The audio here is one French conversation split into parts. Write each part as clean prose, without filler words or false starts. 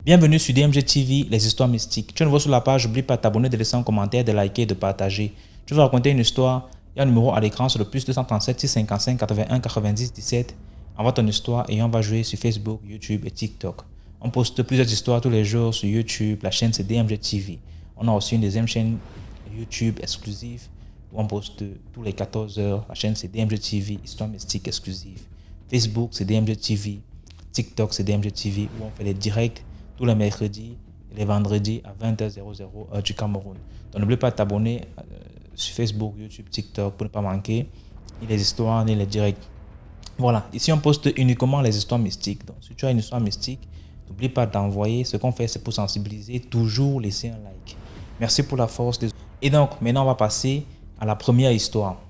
Bienvenue sur DMG TV, les histoires mystiques. Tu es nouveau sur la page, n'oublie pas de t'abonner, de laisser un commentaire, de liker et de partager. Tu veux raconter une histoire? Il y a un numéro à l'écran sur le plus 237 655 81 90 17. Envoie ton histoire et on va jouer sur Facebook, YouTube et TikTok. On poste plusieurs histoires tous les jours sur YouTube. La chaîne c'est DMG TV. On a aussi une deuxième chaîne YouTube exclusive où on poste tous les 14 heures. La chaîne c'est DMG TV, histoire mystique exclusive. Facebook c'est DMG TV. TikTok c'est DMG TV où on fait les directs tous les mercredis et les vendredis à 20h00 heure du Cameroun. Donc n'oublie pas de t'abonner sur Facebook, YouTube, TikTok pour ne pas manquer ni les histoires ni les directs. Voilà, ici on poste uniquement les histoires mystiques. Donc si tu as une histoire mystique, n'oublie pas d'envoyer. Ce qu'on fait, c'est pour sensibiliser, toujours laisser un like. Merci pour la force. Et donc maintenant on va passer à la première histoire.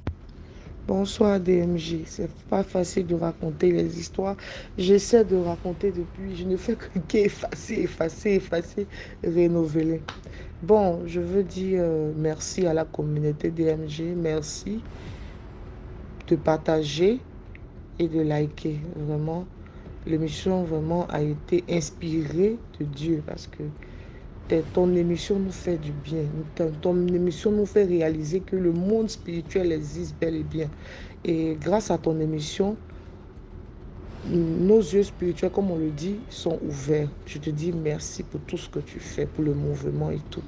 Bonsoir DMJ, c'est pas facile de raconter les histoires. J'essaie de raconter depuis, je ne fais qu'effacer, renouveler. Bon, je veux dire merci à la communauté DMG, merci de partager et de liker. Vraiment, l'émission vraiment a été inspirée de Dieu parce que ton émission nous fait du bien. Ton émission nous fait réaliser que le monde spirituel existe bel et bien. Et grâce à ton émission, nos yeux spirituels, comme on le dit, sont ouverts. Je te dis merci pour tout ce que tu fais, pour le mouvement et tout.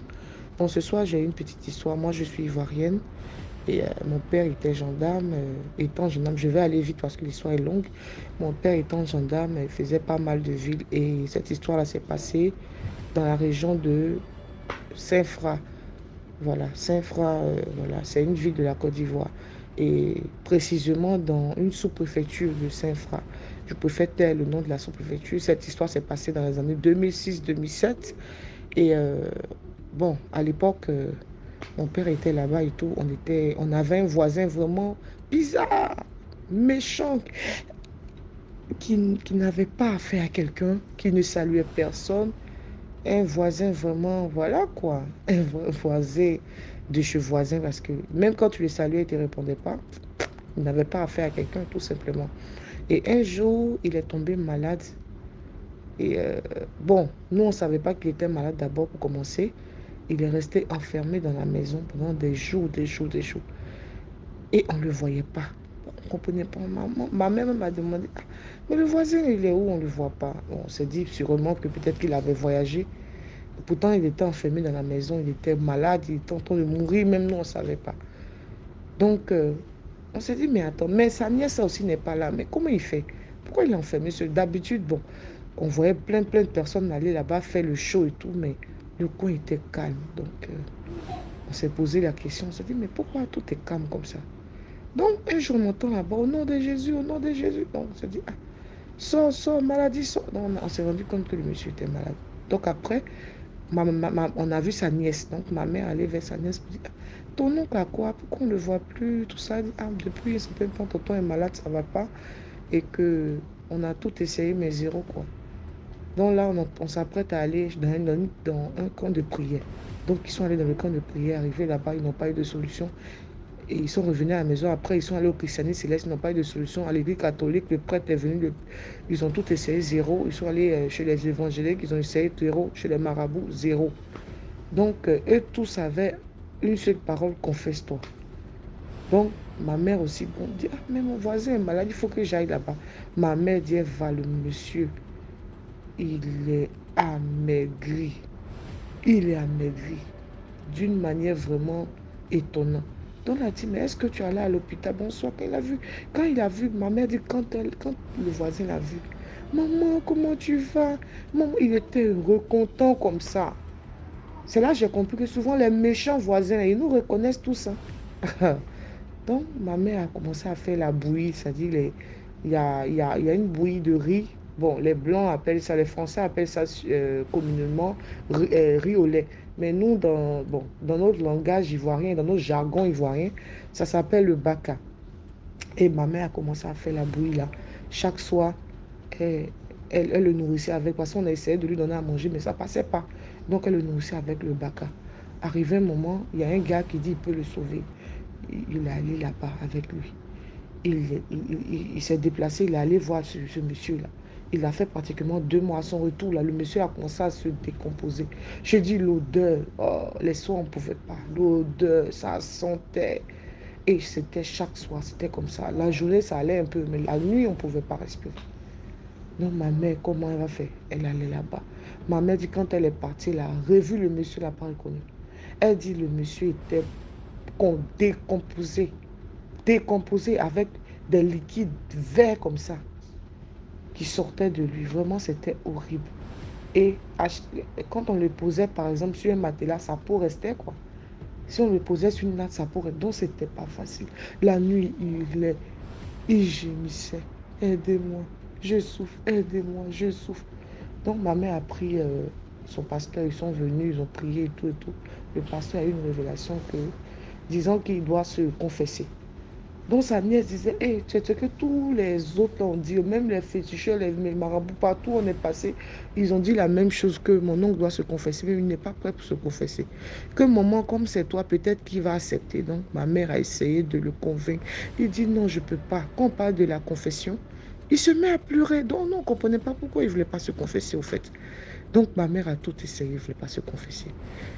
Bon, ce soir, j'ai une petite histoire. Moi, je suis ivoirienne et mon père était gendarme. Étant gendarme, je vais aller vite parce que l'histoire est longue. Mon père étant gendarme, il faisait pas mal de villes et cette histoire-là s'est passée dans la région de Saint-Fra. Voilà, Saint-Fra, voilà, c'est une ville de la Côte d'Ivoire. Et précisément dans une sous-préfecture de Saint-Fra. Je préfère taire le nom de la sous-préfecture. Cette histoire s'est passée dans les années 2006-2007. Et bon, à l'époque, mon père était là-bas et tout. On avait un voisin vraiment bizarre, méchant, qui n'avait pas affaire à quelqu'un, qui ne saluait personne. Un voisin vraiment, voilà quoi, un voisin de chez voisin parce que même quand tu le saluais, il ne te répondait pas. Il n'avait pas affaire à quelqu'un tout simplement. Et un jour, il est tombé malade. Et bon, nous, on ne savait pas qu'il était malade d'abord pour commencer. Il est resté enfermé dans la maison pendant des jours. Et on ne le voyait pas. On ne comprenait pas. Ma mère m'a demandé, ah, mais le voisin, il est où? On ne le voit pas. Bon, on s'est dit sûrement que peut-être qu'il avait voyagé. Pourtant, il était enfermé dans la maison, il était malade, il était en train de mourir, même nous, on ne savait pas. Donc, on s'est dit, mais attends, mais sa nièce aussi n'est pas là. Mais comment il fait? Pourquoi il est enfermé? D'habitude, bon, on voyait plein de personnes aller là-bas faire le show et tout, mais le coin était calme. Donc, on s'est posé la question, on s'est dit, mais pourquoi tout est calme comme ça? Donc, un jour, on entend là-bas, au nom de Jésus, au nom de Jésus. Donc, on s'est dit, ah, sors, maladie, sors. Donc, on s'est rendu compte que le monsieur était malade. Donc, après, on a vu sa nièce. Donc, ma mère allait vers sa nièce pour dire, ah, ton oncle a quoi? Pourquoi on ne le voit plus? Tout ça. Ah, depuis un certain temps, tonton est malade, ça ne va pas. Et que on a tout essayé, mais zéro, quoi. Donc là, on s'apprête à aller dans un camp de prière. Donc, ils sont allés dans le camp de prière, arrivés là-bas, ils n'ont pas eu de solution. Et ils sont revenus à la maison. Après, ils sont allés au christianisme céleste, ils n'ont pas eu de solution. À l'église catholique, le prêtre est venu, ils ont tout essayé, zéro. Ils sont allés chez les évangéliques, ils ont essayé, zéro. Chez les marabouts, zéro. Donc, eux tous avaient une seule parole, confesse-toi. Donc, ma mère aussi, bon, dit, ah, mais mon voisin est malade, il faut que j'aille là-bas. Ma mère dit, va, le monsieur, il est amaigri. Il est amaigri d'une manière vraiment étonnante. Donc, elle a dit, mais est-ce que tu es allé à l'hôpital? Bonsoir, quand il a vu, ma mère dit, quand le voisin l'a vu, maman, comment tu vas? Maman, il était heureux, content comme ça. C'est là que j'ai compris que souvent les méchants voisins, ils nous reconnaissent tous. Hein. Donc, ma mère a commencé à faire la bouillie, c'est-à-dire, il y a une bouillie de riz. Bon, les Blancs appellent ça, les Français appellent ça communément riz au lait. Mais nous, dans notre langage ivoirien, dans notre jargon ivoirien, ça s'appelle le baka. Et ma mère a commencé à faire la bouillie là. Chaque soir, elle le nourrissait avec, parce qu'on a essayé de lui donner à manger, mais ça ne passait pas. Donc, elle le nourrissait avec le baka. Arrivé un moment, il y a un gars qui dit qu'il peut le sauver. Il est allé là-bas avec lui. Il s'est déplacé, il est allé voir ce monsieur-là. Il a fait pratiquement 2 mois à son retour. Là, le monsieur a commencé à se décomposer. Je dis l'odeur, oh, les soirs on ne pouvait pas. L'odeur, ça sentait. Et c'était chaque soir, c'était comme ça. La journée, ça allait un peu, mais la nuit, on ne pouvait pas respirer. Donc ma mère, comment elle va faire? Elle allait là-bas. Ma mère dit quand elle est partie, elle a revu le monsieur, elle n'a pas reconnu. Elle dit le monsieur était décomposé. Décomposé avec des liquides verts comme ça qui sortaient de lui. Vraiment, c'était horrible. Et quand on le posait, par exemple, sur un matelas, sa peau restait, quoi. Si on le posait sur une natte, sa peau restait. Donc, c'était pas facile. La nuit, il gémissait. Aidez-moi, je souffre, aidez-moi, je souffre. Donc, ma mère a pris son pasteur, ils sont venus, ils ont prié et tout et tout. Le pasteur a eu une révélation que, disant qu'il doit se confesser. Donc sa nièce disait, hey, c'est ce que tous les autres ont dit, même les féticheurs, les marabouts, partout on est passé, ils ont dit la même chose, que mon oncle doit se confesser, mais il n'est pas prêt pour se confesser. Que maman, comme c'est toi, peut-être qu'il va accepter. Donc ma mère a essayé de le convaincre. Il dit non, je ne peux pas. Quand on parle de la confession, il se met à pleurer. Donc non, on ne comprenait pas pourquoi il ne voulait pas se confesser au fait. Donc ma mère a tout essayé, il ne voulait pas se confesser.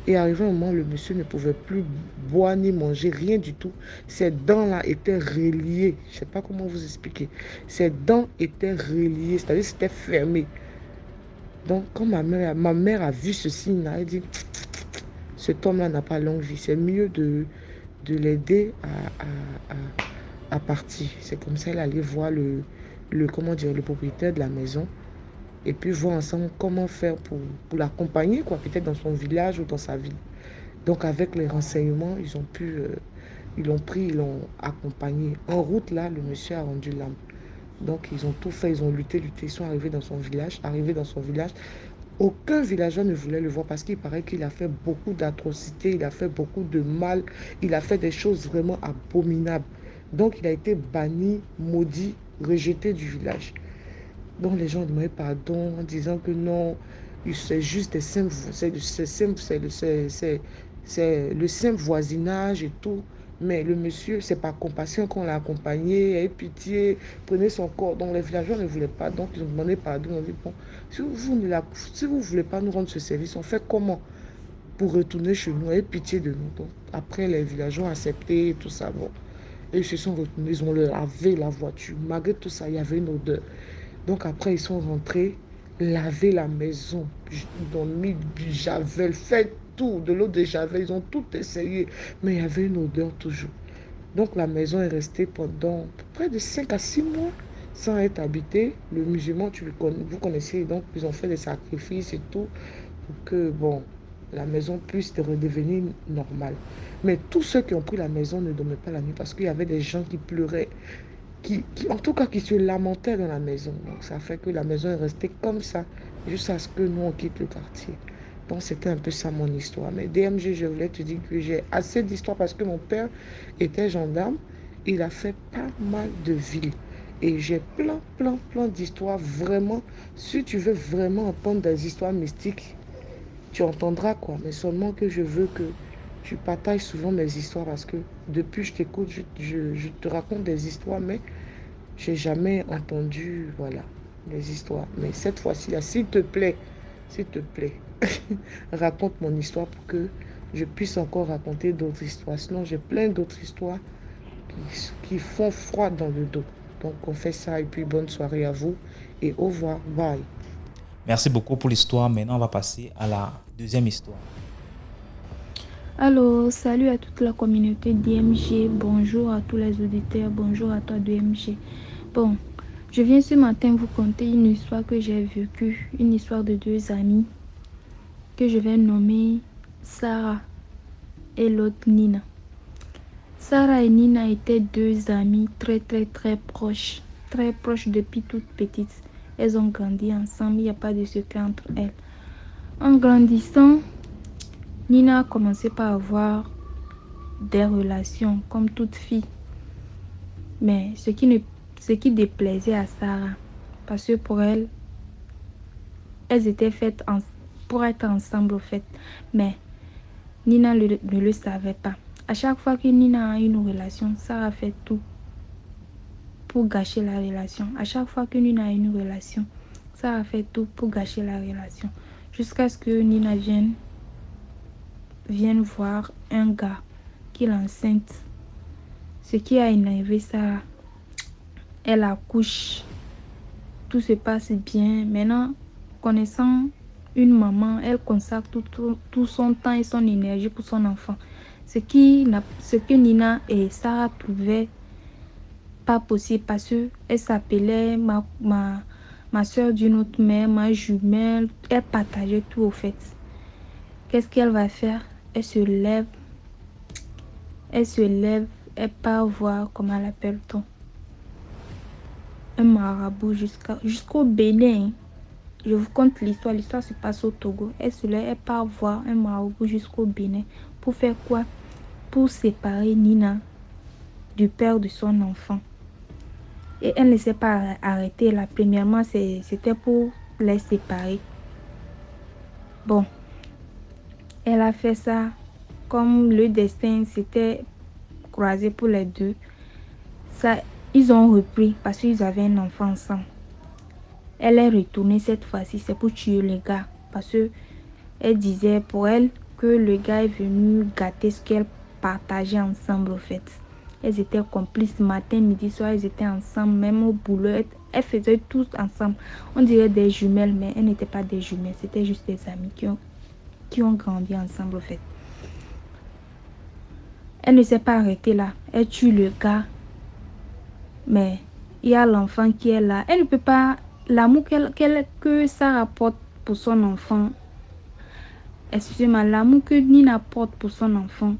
Et arrivé un moment, le monsieur ne pouvait plus boire ni manger, rien du tout. Ses dents-là étaient reliées. Je ne sais pas comment vous expliquer. Ses dents étaient reliées, c'est-à-dire c'était fermé. Donc quand ma mère a vu ce signe-là, elle dit, cet homme-là n'a pas longue vie. C'est mieux de l'aider à partir. C'est comme ça qu'elle allait voir le propriétaire de la maison. Et puis voir ensemble comment faire pour l'accompagner, quoi, peut-être dans son village ou dans sa ville. Donc avec les renseignements, ils l'ont pris, ils l'ont accompagné. En route, là, le monsieur a rendu l'âme. Donc ils ont tout fait, ils ont lutté, ils sont arrivés dans son village. Aucun villageois ne voulait le voir parce qu'il paraît qu'il a fait beaucoup d'atrocités, il a fait beaucoup de mal, il a fait des choses vraiment abominables. Donc il a été banni, maudit, rejeté du village. Donc les gens demandaient pardon en disant que non, c'est juste des simples, c'est le simple voisinage et tout. Mais le monsieur, c'est par compassion qu'on l'a accompagné, et pitié, prenez son corps. Donc les villageois ne voulaient pas, donc ils ont demandé pardon. Ils ont dit, bon, si vous ne voulez pas nous rendre ce service, on fait comment pour retourner chez nous, et pitié de nous. Donc après, les villageois ont accepté et tout ça. Bon. Et ils se sont retournés, ils ont lavé la voiture. Malgré tout ça, il y avait une odeur. Donc après, ils sont rentrés, laver la maison. Ils ont mis du javel, fait tout, de l'eau de javel. Ils ont tout essayé. Mais il y avait une odeur toujours. Donc la maison est restée pendant près de 5 à 6 mois sans être habitée. Le musulman, vous connaissez, donc ils ont fait des sacrifices et tout pour que, bon, la maison puisse redevenir normale. Mais tous ceux qui ont pris la maison ne dormaient pas la nuit parce qu'il y avait des gens qui pleuraient en tout cas, qui se lamentaient dans la maison. Donc, ça fait que la maison est restée comme ça, jusqu'à ce que nous, on quitte le quartier. Donc, c'était un peu ça mon histoire. Mais DMG, je voulais te dire que j'ai assez d'histoires parce que mon père était gendarme. Il a fait pas mal de villes. Et j'ai plein d'histoires. Vraiment, si tu veux vraiment entendre des histoires mystiques, tu entendras quoi. Mais seulement que je veux que tu partages souvent mes histoires parce que depuis je t'écoute, je te raconte des histoires, mais j'ai jamais entendu, voilà, des histoires. Mais cette fois-ci, s'il te plaît, raconte mon histoire pour que je puisse encore raconter d'autres histoires. Sinon, j'ai plein d'autres histoires qui font froid dans le dos. Donc, on fait ça et puis bonne soirée à vous et au revoir. Bye. Merci beaucoup pour l'histoire. Maintenant, on va passer à la deuxième histoire. Allô, salut à toute la communauté DMG, bonjour à tous les auditeurs, bonjour à toi DMG. Bon, je viens ce matin vous conter une histoire que j'ai vécue, une histoire de deux amies que je vais nommer Sarah et l'autre Nina. Sarah et Nina étaient deux amies très proches depuis toutes petites. Elles ont grandi ensemble, il n'y a pas de secret entre elles. En grandissant, Nina a commencé par avoir des relations comme toute fille. Mais ce qui déplaisait à Sarah, parce que pour elle, elles étaient faites pour être ensemble au fait. Mais Nina ne le savait pas. À chaque fois que Nina a une relation, Sarah fait tout pour gâcher la relation. À chaque fois que Nina a une relation, Sarah fait tout pour gâcher la relation. Jusqu'à ce que Nina vienne voir un gars qui l'enceinte. Ce qui a énervé Sarah. Elle accouche. Tout se passe bien. Maintenant, connaissant une maman, elle consacre tout son temps et son énergie pour son enfant. Ce que Nina et Sarah trouvaient pas possible parce qu'elle s'appelait ma soeur d'une autre mère, ma jumelle. Elle partageait tout au fait. Qu'est-ce qu'elle va faire? Elle se lève, elle part voir, comment l'appelle-t-on? Un marabout jusqu'au Bénin. Je vous conte l'histoire. L'histoire se passe au Togo. Elle se lève, elle part voir un marabout jusqu'au Bénin. Pour faire quoi? Pour séparer Nina du père de son enfant. Et elle ne s'est pas arrêtée là. Premièrement, c'était pour les séparer. Bon, elle a fait ça comme le destin s'était croisé pour les deux. Ça, ils ont repris parce qu'ils avaient un enfant ensemble. Elle est retournée cette fois-ci, c'est pour tuer le gars. Parce qu'elle disait pour elle que le gars est venu gâter ce qu'elle partageait ensemble au fait. Elles étaient complices matin, midi, soir, elles étaient ensemble, même au boulot. Elles faisaient tout ensemble. On dirait des jumelles, mais elles n'étaient pas des jumelles. C'était juste des amis qui ont grandi ensemble au fait. Elle ne s'est pas arrêtée là. Elle tue le gars. Mais il y a l'enfant qui est là. Elle ne peut pas... L'amour que ça rapporte pour son enfant. Excusez-moi, l'amour que Nina porte pour son enfant,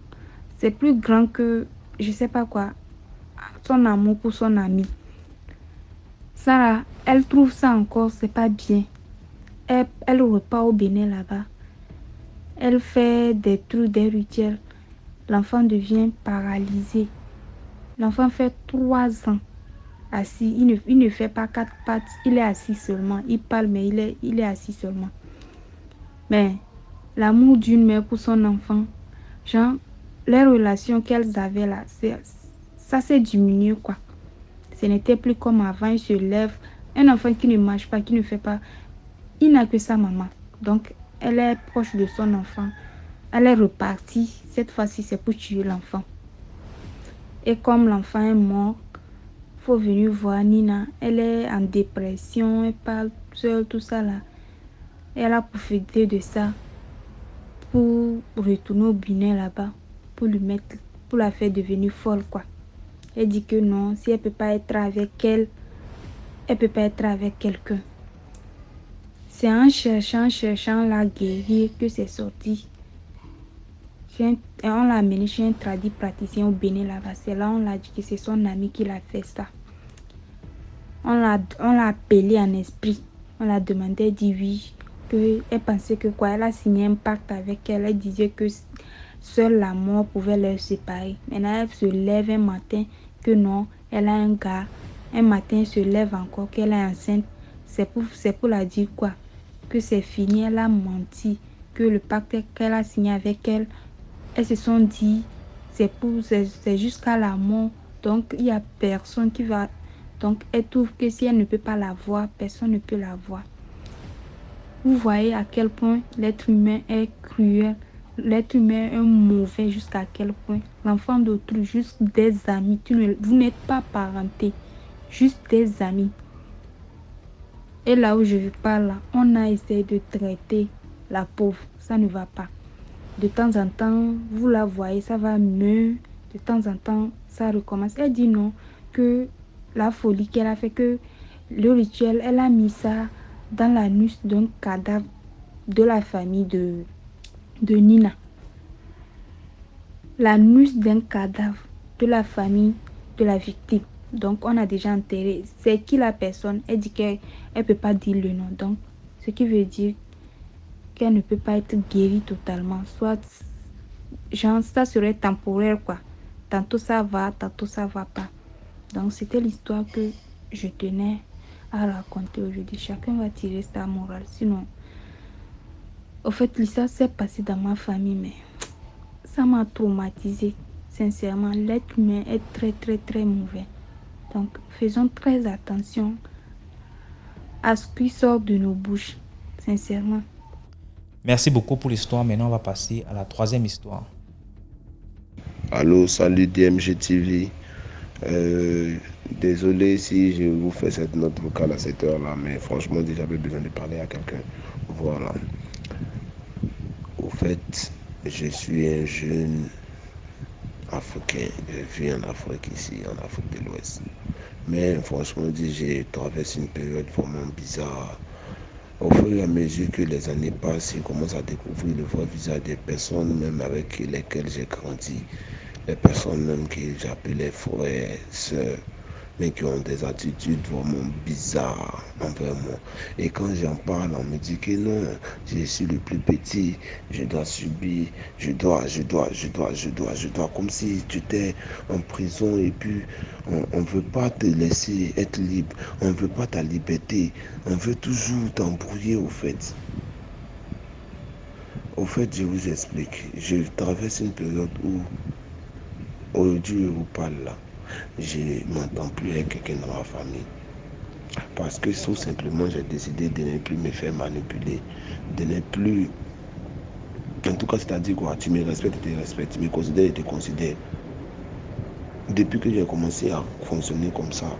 c'est plus grand que... Je sais pas quoi. Son amour pour son ami. Sarah, elle trouve ça encore, c'est pas bien. Elle repart au Bénin là-bas. Elle fait des trucs, des rituels. L'enfant devient paralysé. L'enfant fait 3 ans assis. Il ne fait pas 4 pattes. Il est assis seulement. Il parle, mais il est assis seulement. Mais l'amour d'une mère pour son enfant, genre, les relations qu'elles avaient là, ça s'est diminué quoi. Ce n'était plus comme avant. Il se lève. Un enfant qui ne marche pas, qui ne fait pas, il n'a que sa maman. Donc, elle est proche de son enfant. Elle est repartie. Cette fois-ci, c'est pour tuer l'enfant. Et comme l'enfant est mort, il faut venir voir Nina. Elle est en dépression. Elle parle seule, tout ça là. Elle a profité de ça pour retourner au Bénin là-bas. Pour la faire devenir folle quoi. Elle dit que non, si elle ne peut pas être avec elle ne peut pas être avec quelqu'un. C'est en cherchant la guérir que c'est sorti. On l'a amené chez un tradit praticien au Bénin là-bas. C'est là on l'a dit que c'est son ami qui l'a fait ça. On l'a appelé en esprit. On l'a demandé, elle dit oui. Elle pensait que quoi, elle a signé un pacte avec elle. Elle disait que seule la mort pouvait les séparer. Maintenant, elle se lève un matin que non, elle a un gars. Un matin, elle se lève encore qu'elle est enceinte. C'est pour la dire quoi? Que c'est fini, elle a menti. Que le pacte qu'elle a signé avec elle, elles se sont dit, c'est jusqu'à la mort. Donc, il n'y a personne qui va... Donc, elle trouve que si elle ne peut pas la voir, personne ne peut la voir. Vous voyez à quel point l'être humain est cruel. L'être humain est mauvais jusqu'à quel point. L'enfant d'autrui, juste des amis. Vous n'êtes pas parenté. Juste des amis. Et là où je parle, là, on a essayé de traiter la pauvre. Ça ne va pas. De temps en temps, vous la voyez, ça va mieux. De temps en temps, ça recommence. Elle dit non, que la folie qu'elle a fait, que le rituel, elle a mis ça dans l'anus d'un cadavre de la famille de Nina. L'anus d'un cadavre de la famille de la victime. Donc, on a déjà enterré. C'est qui la personne? Elle dit qu'elle ne peut pas dire le nom. Donc, ce qui veut dire qu'elle ne peut pas être guérie totalement. Soit, genre, ça serait temporaire, quoi. Tantôt ça va, tantôt ça va pas. Donc, c'était l'histoire que je tenais à raconter aujourd'hui. Chacun va tirer sa morale. Sinon, au fait, l'histoire s'est passée dans ma famille, mais ça m'a traumatisée. Sincèrement, l'être humain est très, très, très mauvais. Donc, faisons très attention à ce qui sort de nos bouches, sincèrement. Merci beaucoup pour l'histoire. Maintenant, on va passer à la troisième histoire. Allô, salut DMG TV. Désolé si je vous fais cette note vocale à cette heure-là, mais franchement, j'avais besoin de parler à quelqu'un. Voilà. Au fait, je suis un jeune africain. Je vis en Afrique ici, en Afrique de l'Ouest. Mais franchement, j'ai traversé une période vraiment bizarre. Au fur et à mesure que les années passent, je commence à découvrir le vrai visage des personnes même avec lesquelles j'ai grandi. Les personnes même que j'appelais frères, sœurs, mais qui ont des attitudes vraiment bizarres envers moi. Et quand j'en parle, on me dit que non, je suis le plus petit, je dois subir, je dois, comme si tu étais en prison et puis on ne veut pas te laisser être libre, on ne veut pas ta liberté, on veut toujours t'embrouiller au fait. Au fait, je vous explique, je traverse une période où aujourd'hui je vous parle là, je ne m'entends plus avec quelqu'un dans ma famille. Parce que tout simplement, j'ai décidé de ne plus me faire manipuler, de ne plus... En tout cas, c'est-à-dire quoi, tu me respectes, je te respecte, tu me considères, je te considère. Depuis que j'ai commencé à fonctionner comme ça,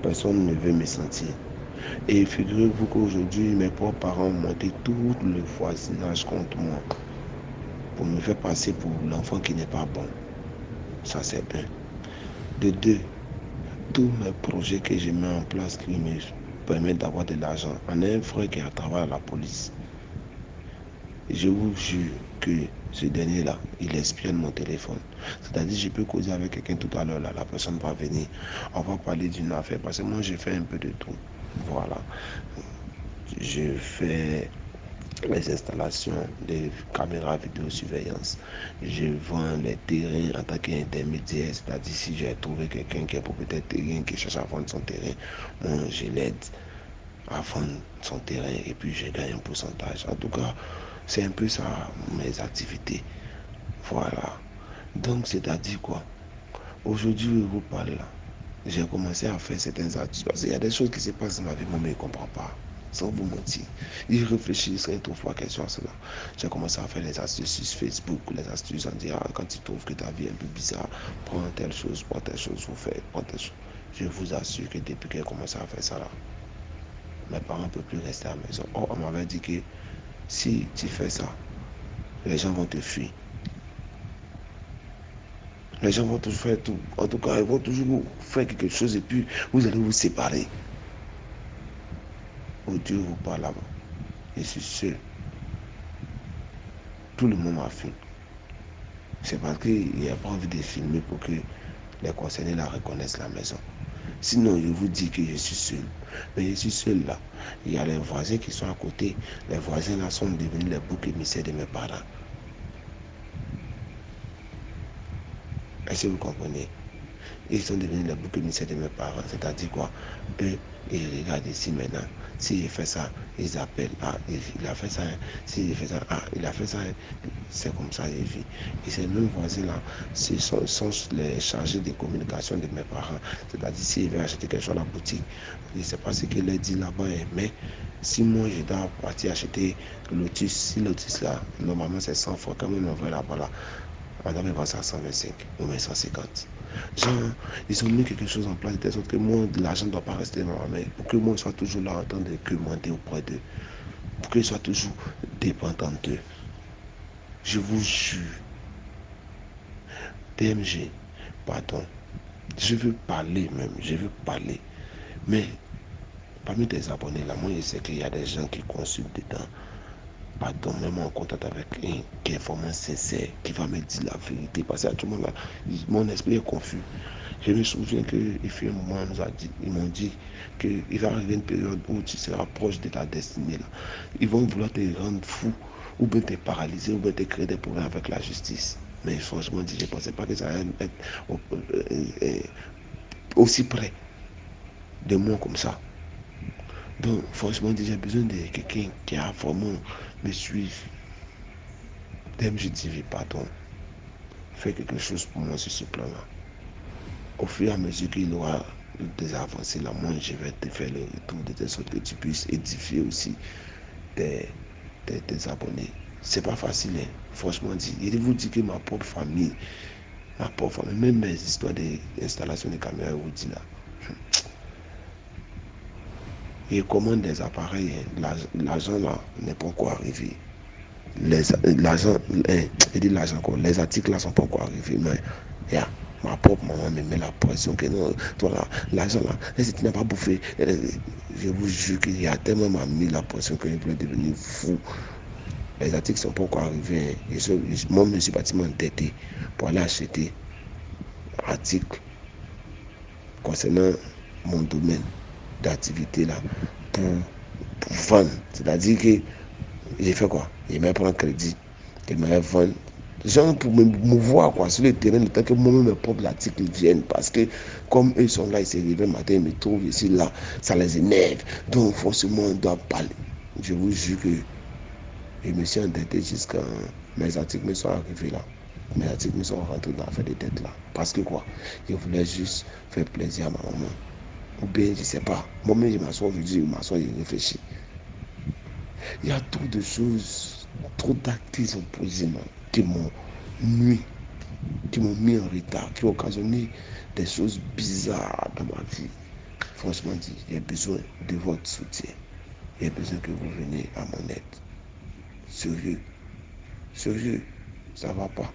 personne ne veut me sentir. Et figurez-vous qu'aujourd'hui, mes propres parents ont monté tout le voisinage contre moi pour me faire passer pour l'enfant qui n'est pas bon. Ça, c'est bien. De deux, tous mes projets que je mets en place qui me permettent d'avoir de l'argent. On a un frère qui est à travers à la police. Je vous jure que ce dernier-là, il espionne mon téléphone. C'est-à-dire, je peux causer avec quelqu'un tout à l'heure, là, la personne va venir. On va parler d'une affaire, parce que moi, j'ai fait un peu de tout. Voilà. Je fais les installations des caméras vidéosurveillance. Je vends les terrains en tant qu'intermédiaire, c'est-à-dire si j'ai trouvé quelqu'un qui est propriétaire de terrain, qui cherche à vendre son terrain, moi je l'aide à vendre son terrain et puis je gagne un pourcentage. En tout cas, c'est un peu ça mes activités. Voilà. Donc c'est-à-dire quoi? Aujourd'hui, je vous parle là. J'ai commencé à faire certaines activités. Parce qu'il y a des choses qui se passent dans ma vie, moi, je ne comprends pas. Sans vous mentir. Il réfléchit, il trouve pas question à cela. J'ai commencé à faire les astuces sur Facebook, les astuces en disant, quand tu trouves que ta vie est un peu bizarre, prends telle chose, vous faites, prends telle chose. Je vous assure que depuis que j'ai commencé à faire ça là, mes parents ne peuvent plus rester à la maison. Oh, on m'avait dit que si tu fais ça, les gens vont te fuir. Les gens vont toujours faire tout. En tout cas, ils vont toujours faire quelque chose et puis vous allez vous séparer. Oh Dieu vous parle là-bas. Je suis seul. Tout le monde m'a fui. C'est parce qu'il n'y a pas envie de filmer pour que les concernés la reconnaissent la maison. Sinon, je vous dis que je suis seul. Mais je suis seul là. Il y a les voisins qui sont à côté. Les voisins là sont devenus les boucs émissaires de mes parents. Est-ce que vous comprenez? Ils sont devenus les boucs émissaires de mes parents. C'est-à-dire quoi? Eux, ils regardent ici maintenant. S'il fait ça, ils appellent. Ah, il a fait ça. S'il fait ça, ah, il a fait ça. C'est comme ça, les filles. Et ces mêmes voisins-là, ce sont les chargés de communication de mes parents. C'est-à-dire, s'ils veulent acheter quelque chose à la boutique, je ne sais pas ce qu'il leur dit là-bas, mais si moi je dois partir acheter Lotus, si Lotus là, normalement c'est 100 francs, quand même on va là-bas là, madame elle vend ça à 125 ou même 150. Genre, ils ont mis quelque chose en place de telle sorte que moi, l'argent ne doit pas rester dans ma main. Pour que moi, je sois toujours là en train de commander auprès d'eux. Pour qu'ils soient toujours dépendants d'eux. Je vous jure. DMG, pardon. Je veux parler même. Je veux parler. Mais, parmi tes abonnés là, moi, je sais qu'il y a des gens qui consultent dedans. Pardon, même en contact avec un qui est vraiment sincère, qui va me dire la vérité. Parce qu'à tout le monde là, mon esprit est confus. Je me souviens qu'il fut un moment, ils m'ont dit qu'il va arriver une période où tu seras proche de ta destinée là. Ils vont vouloir te rendre fou, ou bien te paralyser, ou bien te créer des problèmes avec la justice. Mais franchement, je ne pensais pas que ça allait être aussi près de moi comme ça. Donc, franchement, j'ai besoin de quelqu'un qui a vraiment me suivi. DMG TV, pardon. Fais quelque chose pour moi sur ce plan-là. au fur et à mesure qu'il y aura des avancées là, moi je vais te faire le retour de telle sorte que tu puisses édifier aussi tes abonnés. C'est pas facile, hein, franchement dit. Je vous dis que ma propre famille, même mes histoires d'installation de caméras audit là, ils commandent des appareils, hein, l'argent là n'est pas encore arrivé. L'argent, les articles là sont pas encore arrivés, mais yeah, ma propre maman me met la pression que non, toi là, l'argent là, si tu n'as pas bouffé, je vous jure qu'il y a tellement m'a mis la pression que je peux devenir fou. Les articles sont pas encore arrivés. Moi, je suis bâtiment endetté pour aller acheter articles concernant mon domaine d'activité là pour vendre. C'est-à-dire que j'ai fait quoi? Il m'a pris un crédit, il m'a vendu. Genre pour me voir quoi, sur le terrain, le temps que moi-même mes propres articles viennent. Parce que comme eux sont là, ils se réveillent le matin, ils me trouvent ici, là, ça les énerve. Donc forcément, on doit parler. Je vous jure que je me suis endetté jusqu'à mes articles me sont arrivés là. Mes articles me sont rentrés dans l'affaire des dettes là. Parce que quoi? Je voulais juste faire plaisir à ma maman. Ou bien, je ne sais pas. Moi-même, je m'assois aujourd'hui, je m'assois et je réfléchis. Il y a trop de choses, trop d'actes qui sont posés qui m'ont nuit, qui m'ont mis en retard, qui ont occasionné des choses bizarres dans ma vie. Franchement dit, j'ai besoin de votre soutien. J'ai besoin que vous veniez à mon aide. Sérieux, ça va pas.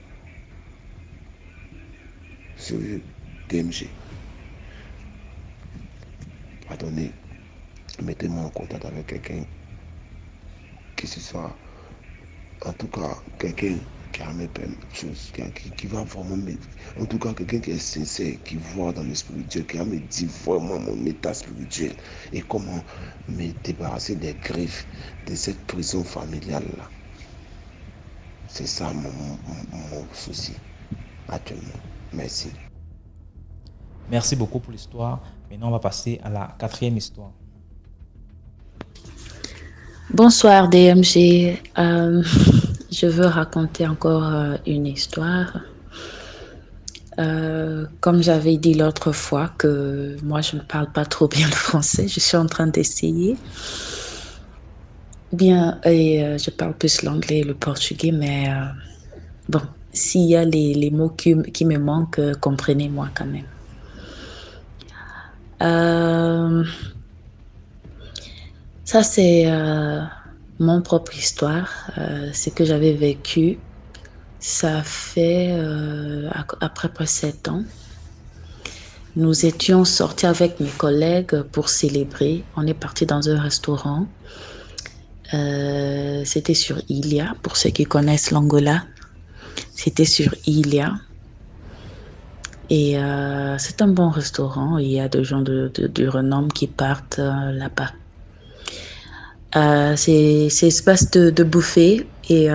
Sérieux, DMG. Attendez, mettez-moi en contact avec quelqu'un qui ce soit, en tout cas, quelqu'un qui a mes choses, qui va vraiment me... En tout cas, quelqu'un qui est sincère, qui voit dans le spirituel, qui va me dire vraiment mon état spirituel et comment me débarrasser des griffes de cette prison familiale-là. C'est ça mon souci actuellement. Merci. Merci beaucoup pour l'histoire. Maintenant, on va passer à la 4e histoire. Bonsoir DMG. Je veux raconter encore une histoire. Comme j'avais dit l'autre fois que moi je ne parle pas trop bien le français, je suis en train d'essayer. Bien, et je parle plus l'anglais et le portugais, mais bon, s'il y a les mots qui me manquent, comprenez-moi quand même. Ça c'est mon propre histoire, ce que j'avais vécu. Ça fait à peu près 7 ans. Nous étions sortis avec mes collègues pour célébrer. On est parti dans un restaurant. C'était sur Ilia, pour ceux qui connaissent l'Angola. C'était sur Ilia. Et c'est un bon restaurant. Il y a des gens de renom qui partent là-bas. C'est espace de buffet. Et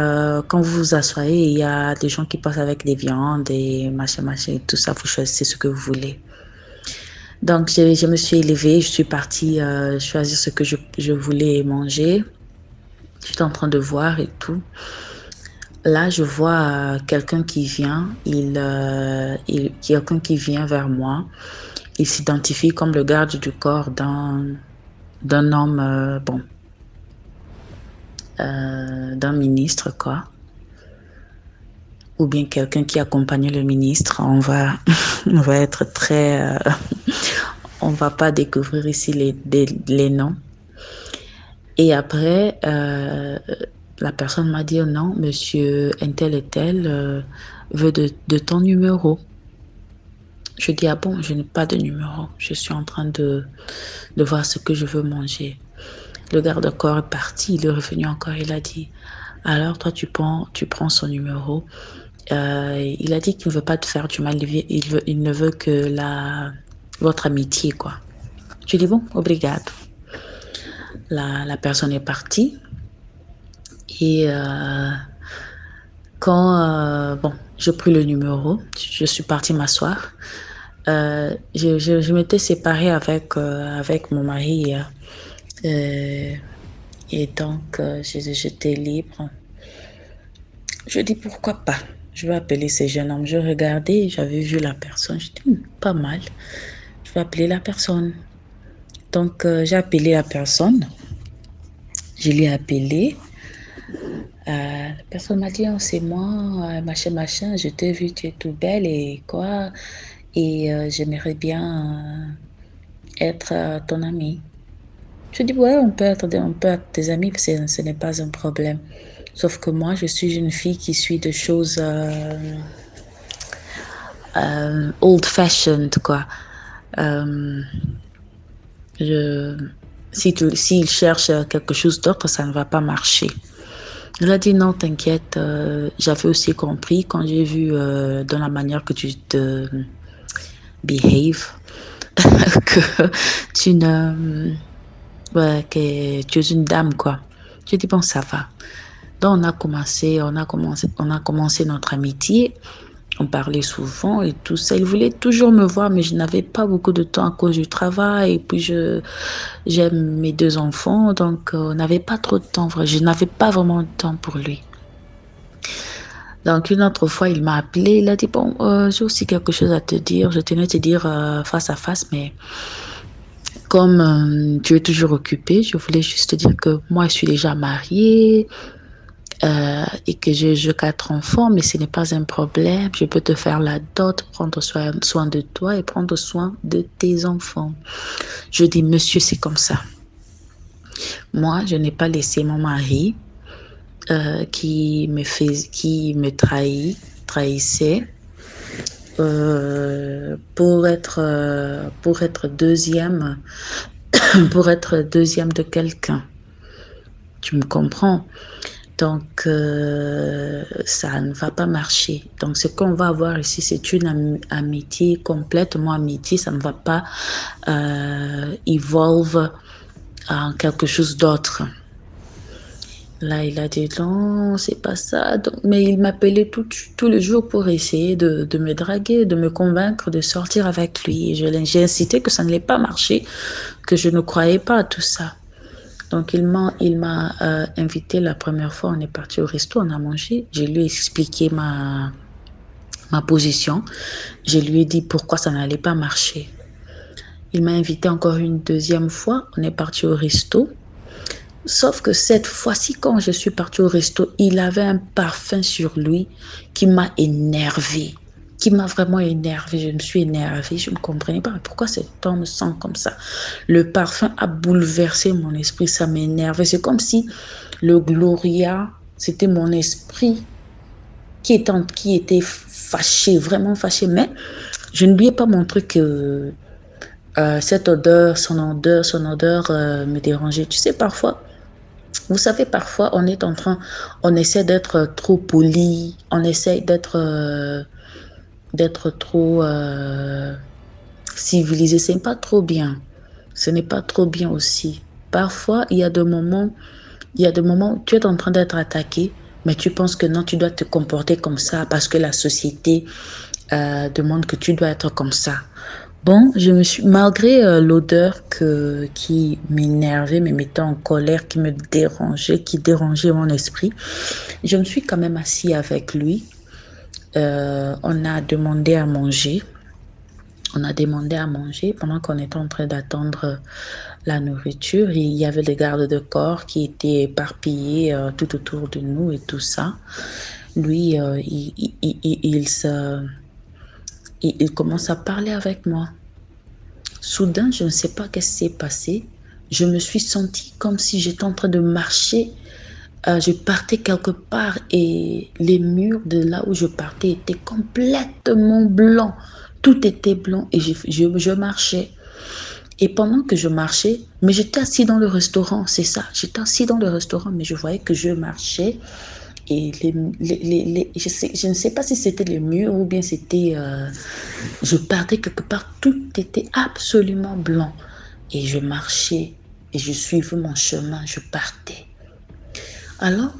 quand vous vous asseyez, il y a des gens qui passent avec des viandes et machin, tout ça. Vous choisissez ce que vous voulez. Donc, je me suis élevée. Je suis partie choisir ce que je voulais manger. J'étais en train de voir et tout. Là, je vois quelqu'un qui vient. Quelqu'un qui vient vers moi. Il s'identifie comme le garde du corps d'un homme, d'un ministre, quoi. Ou bien quelqu'un qui accompagne le ministre. On va être très... on va pas découvrir ici les noms. Et après, la personne m'a dit, non, monsieur un tel veut de ton numéro. Je dis, ah bon, je n'ai pas de numéro. Je suis en train de voir ce que je veux manger. Le garde-corps est parti, il est revenu encore, il a dit, alors toi tu prends son numéro. Il a dit qu'il ne veut pas te faire du mal, il ne veut que votre amitié, quoi. Je dis, bon, obrigado. La personne est partie. Et quand j'ai pris le numéro, je suis partie m'asseoir. Je m'étais séparée avec mon mari. Et donc, j'étais libre. Je dis pourquoi pas. je vais appeler ce jeune homme. Je regardais, j'avais vu la personne. Je dis, pas mal. Je vais appeler la personne. Donc, j'ai appelé la personne. Je l'ai appelé. La personne m'a dit, oh, c'est moi, machin, je t'ai vu, tu es tout belle et quoi. Et j'aimerais bien être ton amie. Je dis, ouais, on peut être des amis, ce n'est pas un problème. Sauf que moi, je suis une fille qui suit des choses old-fashioned, quoi. S'il cherche quelque chose d'autre, ça ne va pas marcher. Il a dit non, t'inquiète, j'avais aussi compris quand j'ai vu dans la manière que tu te behave que tu es une dame, quoi. J'ai dit bon, ça va. Donc on a commencé notre amitié. On parlait souvent et tout ça. Il voulait toujours me voir, mais je n'avais pas beaucoup de temps à cause du travail. Et puis, j'aime mes 2 enfants, donc on n'avait pas trop de temps. Je n'avais pas vraiment de temps pour lui. Donc, une autre fois, il m'a appelé. Il a dit, bon, j'ai aussi quelque chose à te dire. Je tenais à te dire face à face, mais comme tu es toujours occupé, je voulais juste te dire que moi, je suis déjà mariée. Et que j'ai 4 enfants, mais ce n'est pas un problème. Je peux te faire la dot, prendre soin de toi et prendre soin de tes enfants. Je dis, monsieur, c'est comme ça. Moi, je n'ai pas laissé mon mari qui me trahissait pour être deuxième de quelqu'un. Tu me comprends? Donc, ça ne va pas marcher. Donc, ce qu'on va avoir ici, c'est une amitié, complètement amitié. Ça ne va pas evolve en quelque chose d'autre. Là, il a dit non, c'est pas ça. Donc, mais il m'appelait tout le jour pour essayer de me draguer, de me convaincre de sortir avec lui. Et j'ai incité que ça ne l'ait pas marché, que je ne croyais pas à tout ça. Donc, il m'a invité la première fois. On est parti au resto, on a mangé. Je lui ai expliqué ma position. Je lui ai dit pourquoi ça n'allait pas marcher. Il m'a invité encore une deuxième fois. On est parti au resto. Sauf que cette fois-ci, quand je suis partie au resto, il avait un parfum sur lui qui m'a énervée. Qui m'a vraiment énervée. Je me suis énervée. Je ne comprenais pas pourquoi cet homme me sent comme ça. Le parfum a bouleversé mon esprit. Ça m'énervait. C'est comme si le Gloria, c'était mon esprit qui était fâché, vraiment fâché. Mais je n'oubliais pas mon truc cette odeur, son odeur me dérangeait. Tu sais, parfois, vous savez, parfois, on essaie d'être trop poli, on essaie d'être trop civilisé. Ce n'est pas trop bien. Ce n'est pas trop bien aussi. Parfois, il y a des moments où tu es en train d'être attaqué, mais tu penses que non, tu dois te comporter comme ça parce que la société demande que tu dois être comme ça. Bon, malgré l'odeur qui m'énervait, me mettait en colère, qui me dérangeait, qui dérangeait mon esprit, je me suis quand même assise avec lui. On a demandé à manger. Pendant qu'on était en train d'attendre la nourriture. Il y avait des gardes de corps qui étaient éparpillés tout autour de nous et tout ça. Lui, il commence à parler avec moi. Soudain, je ne sais pas qu'est-ce qui s'est passé. Je me suis sentie comme si j'étais en train de marcher. Je partais quelque part et les murs de là où je partais étaient complètement blancs. Tout était blanc et je marchais. Et pendant que je marchais, mais j'étais assis dans le restaurant, c'est ça. J'étais assis dans le restaurant, mais je voyais que je marchais. Et je ne sais pas si c'était les murs ou bien c'était... je partais quelque part, tout était absolument blanc. Et je marchais et je suivais mon chemin, je partais. Alors,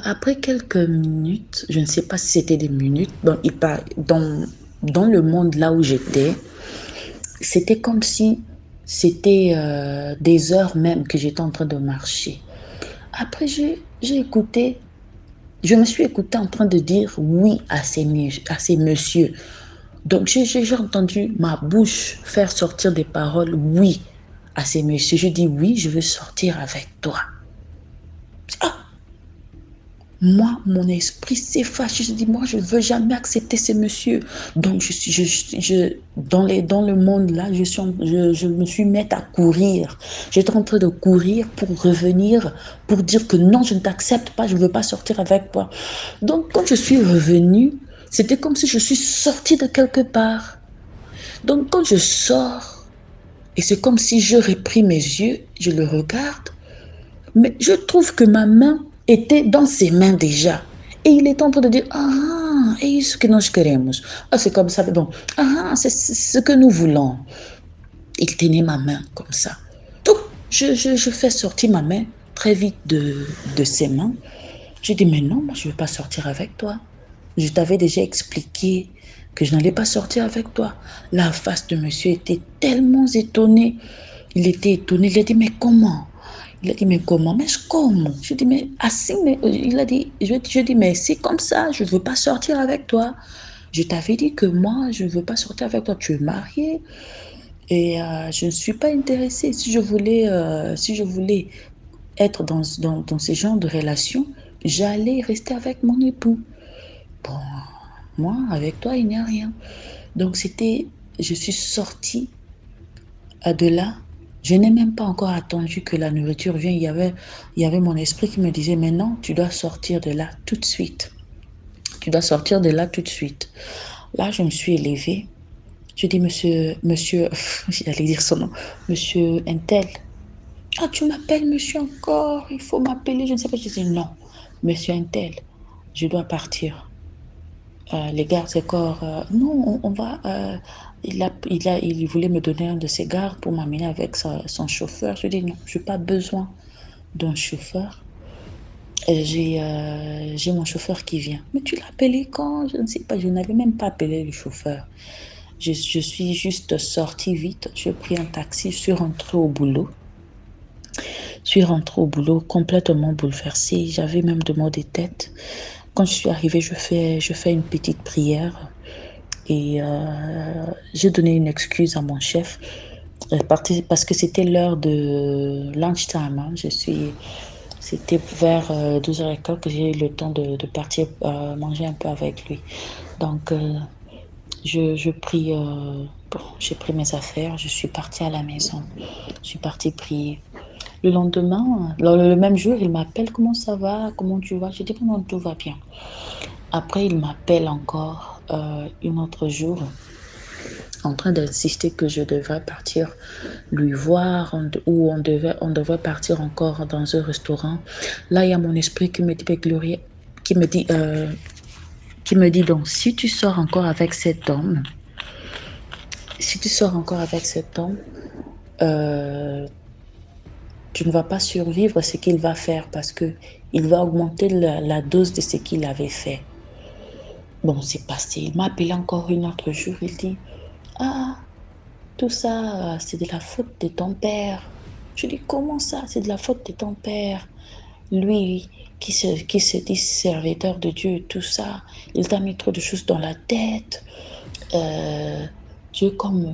après quelques minutes, je ne sais pas si c'était des minutes, dans le monde là où j'étais, c'était comme si c'était des heures même que j'étais en train de marcher. Après, j'ai écouté Je me suis écoutée en train de dire oui à ces messieurs. Donc, j'ai entendu ma bouche faire sortir des paroles oui à ces messieurs. Je dis oui, je veux sortir avec toi. Ah! Moi, mon esprit s'est fâché. Je dis, moi, je ne veux jamais accepter ces messieurs. Donc, dans le monde là, je me suis mise à courir. J'étais en train de courir pour revenir, pour dire que non, je ne t'accepte pas, je ne veux pas sortir avec toi. Donc, quand je suis revenue, c'était comme si je suis sortie de quelque part. Donc, quand je sors, et c'est comme si j'aurais pris mes yeux, je le regarde, mais je trouve que ma main était dans ses mains déjà. Et il est en train de dire, ah, é isso que nós queremos. Ah, c'est comme ça, bon, ah, c'est ce que nous voulons. Il tenait ma main comme ça. Donc, je fais sortir ma main très vite de ses mains. Je dis, mais non, moi, je ne veux pas sortir avec toi. Je t'avais déjà expliqué que je n'allais pas sortir avec toi. La face de monsieur était tellement étonnée. Il était étonné. Il a dit, mais comment? Il a dit, mais comment? Mais comment? Je dis, mais assez, mais il a dit, je dis, mais c'est comme ça, je ne veux pas sortir avec toi. Je t'avais dit que moi, je ne veux pas sortir avec toi. Tu es marié et je ne suis pas intéressée. Si je voulais être dans ce genre de relation, j'allais rester avec mon époux. Bon, moi, avec toi, il n'y a rien. Donc, je suis sortie de là. Je n'ai même pas encore attendu que la nourriture vienne. Il y avait mon esprit qui me disait, mais non, tu dois sortir de là tout de suite. Tu dois sortir de là tout de suite. Là, je me suis élevée. Je dis, monsieur, j'allais dire son nom, monsieur Intel. Ah, tu m'appelles monsieur encore, il faut m'appeler, je ne sais pas. Je dis, non, monsieur Intel, je dois partir. Les gardes des corps, non, on va. Il voulait me donner un de ses gardes pour m'amener avec son chauffeur. Je dis non, je n'ai pas besoin d'un chauffeur. J'ai mon chauffeur qui vient. Mais tu l'as appelé quand? Je ne sais pas, je n'avais même pas appelé le chauffeur. Je suis juste sortie vite. J'ai pris un taxi, je suis rentrée au boulot. Je suis rentrée au boulot complètement bouleversée. J'avais même de maux de tête. Quand je suis arrivée, je fais une petite prière et j'ai donné une excuse à mon chef parce que c'était l'heure de lunchtime. Hein. C'était vers 12h15 que j'ai eu le temps de partir manger un peu avec lui. Donc, j'ai pris mes affaires, je suis partie à la maison. Je suis partie prier. Le lendemain, le même jour, il m'appelle, comment ça va, comment tu vas? Je dis, non, tout va bien. Après, il m'appelle encore un autre jour, en train d'insister que je devrais partir lui voir, ou on devrait partir encore dans un restaurant. Là, il y a mon esprit qui me dit, Gloria, qui me dit donc, si tu sors encore avec cet homme, tu ne vas pas survivre à ce qu'il va faire parce qu'il va augmenter la dose de ce qu'il avait fait. Bon, c'est passé. Il m'a appelé encore un autre jour. Il dit, ah, tout ça, c'est de la faute de ton père. Je dis, comment ça, c'est de la faute de ton père? Lui, qui se dit serviteur de Dieu et tout ça, il t'a mis trop de choses dans la tête. Tu es comme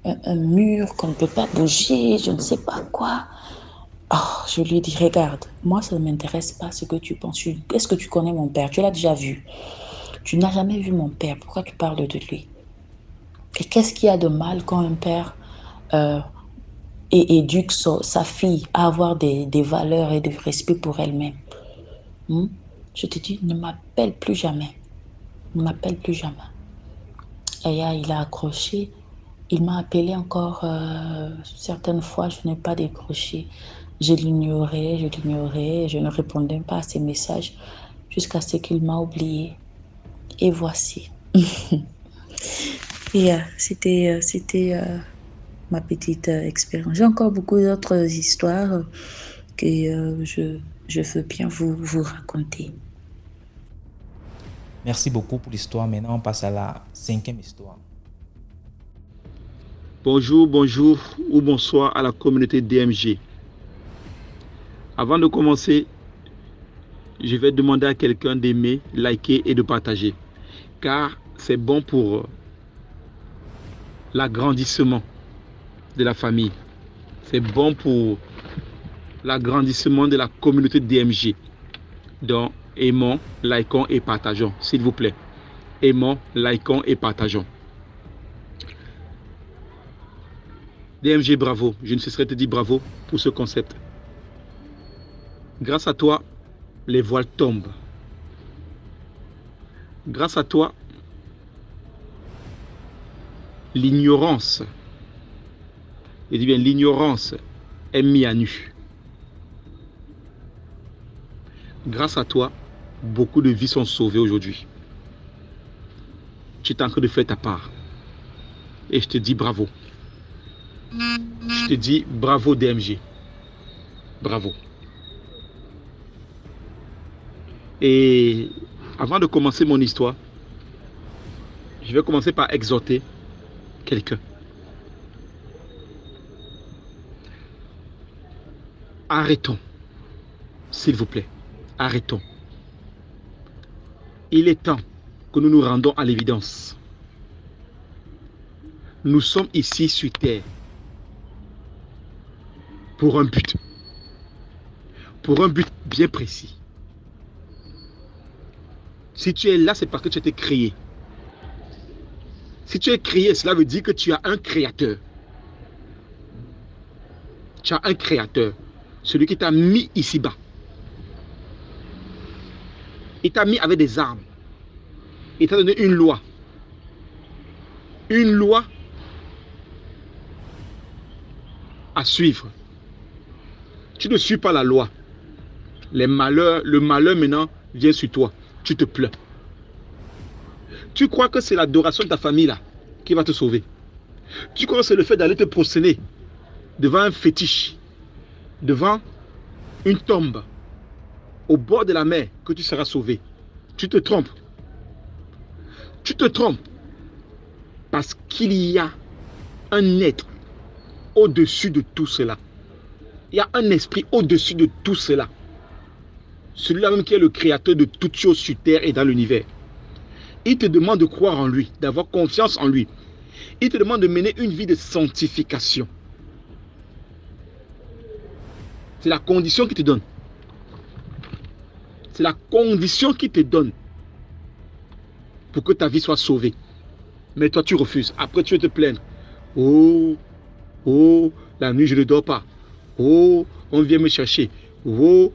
un mur qu'on ne peut pas bouger, je ne sais pas quoi. Oh, je lui ai dit, regarde, moi ça ne m'intéresse pas ce que tu penses. Est-ce que tu connais mon père? Tu l'as déjà vu. Tu n'as jamais vu mon père. Pourquoi tu parles de lui? Et qu'est-ce qu'il y a de mal quand un père éduque sa fille à avoir des valeurs et de respect pour elle-même? Je te dis, ne m'appelle plus jamais. Ne m'appelle plus jamais. Et il a accroché. Il m'a appelé encore certaines fois, je n'ai pas décroché. Je l'ignorais, je ne répondais pas à ses messages jusqu'à ce qu'il m'a oublié. Et voici. Et c'était ma petite expérience. J'ai encore beaucoup d'autres histoires que je veux bien vous raconter. Merci beaucoup pour l'histoire. Maintenant, on passe à la 5e histoire. Bonjour ou bonsoir à la communauté DMG. Avant de commencer, je vais demander à quelqu'un d'aimer, liker et de partager. Car c'est bon pour l'agrandissement de la famille. C'est bon pour l'agrandissement de la communauté DMG. Donc, aimons, likons et partageons, s'il vous plaît. Aimons, likons et partageons. DMG, bravo. Je ne cesserai de te dire bravo pour ce concept. Grâce à toi, les voiles tombent. Grâce à toi, l'ignorance, je dis bien l'ignorance, est mise à nu. Grâce à toi, beaucoup de vies sont sauvées aujourd'hui. Tu es en train de faire ta part. Et je te dis bravo. Je te dis bravo DMG. Bravo. Et avant de commencer mon histoire, je vais commencer par exhorter quelqu'un. Arrêtons, s'il vous plaît, arrêtons. Il est temps que nous nous rendons à l'évidence. Nous sommes ici sur terre pour un but bien précis. Si tu es là, c'est parce que tu as été créé. Si tu es créé, cela veut dire que tu as un créateur. Tu as un créateur. Celui qui t'a mis ici-bas. Il t'a mis avec des armes. Il t'a donné une loi. Une loi à suivre. Tu ne suis pas la loi. Le malheur maintenant vient sur toi. Tu te plains. Tu crois que c'est l'adoration de ta famille là qui va te sauver. Tu crois que c'est le fait d'aller te prosterner devant un fétiche, devant une tombe, au bord de la mer que tu seras sauvé. Tu te trompes. Tu te trompes. Parce qu'il y a un être au-dessus de tout cela. Il y a un esprit au-dessus de tout cela. Celui-là même qui est le créateur de toutes choses sur terre et dans l'univers. Il te demande de croire en lui, d'avoir confiance en lui. Il te demande de mener une vie de sanctification. C'est la condition qu'il te donne. C'est la condition qu'il te donne pour que ta vie soit sauvée. Mais toi, tu refuses. Après, tu vas te plaindre. Oh, la nuit, je ne dors pas. Oh, on vient me chercher. Oh,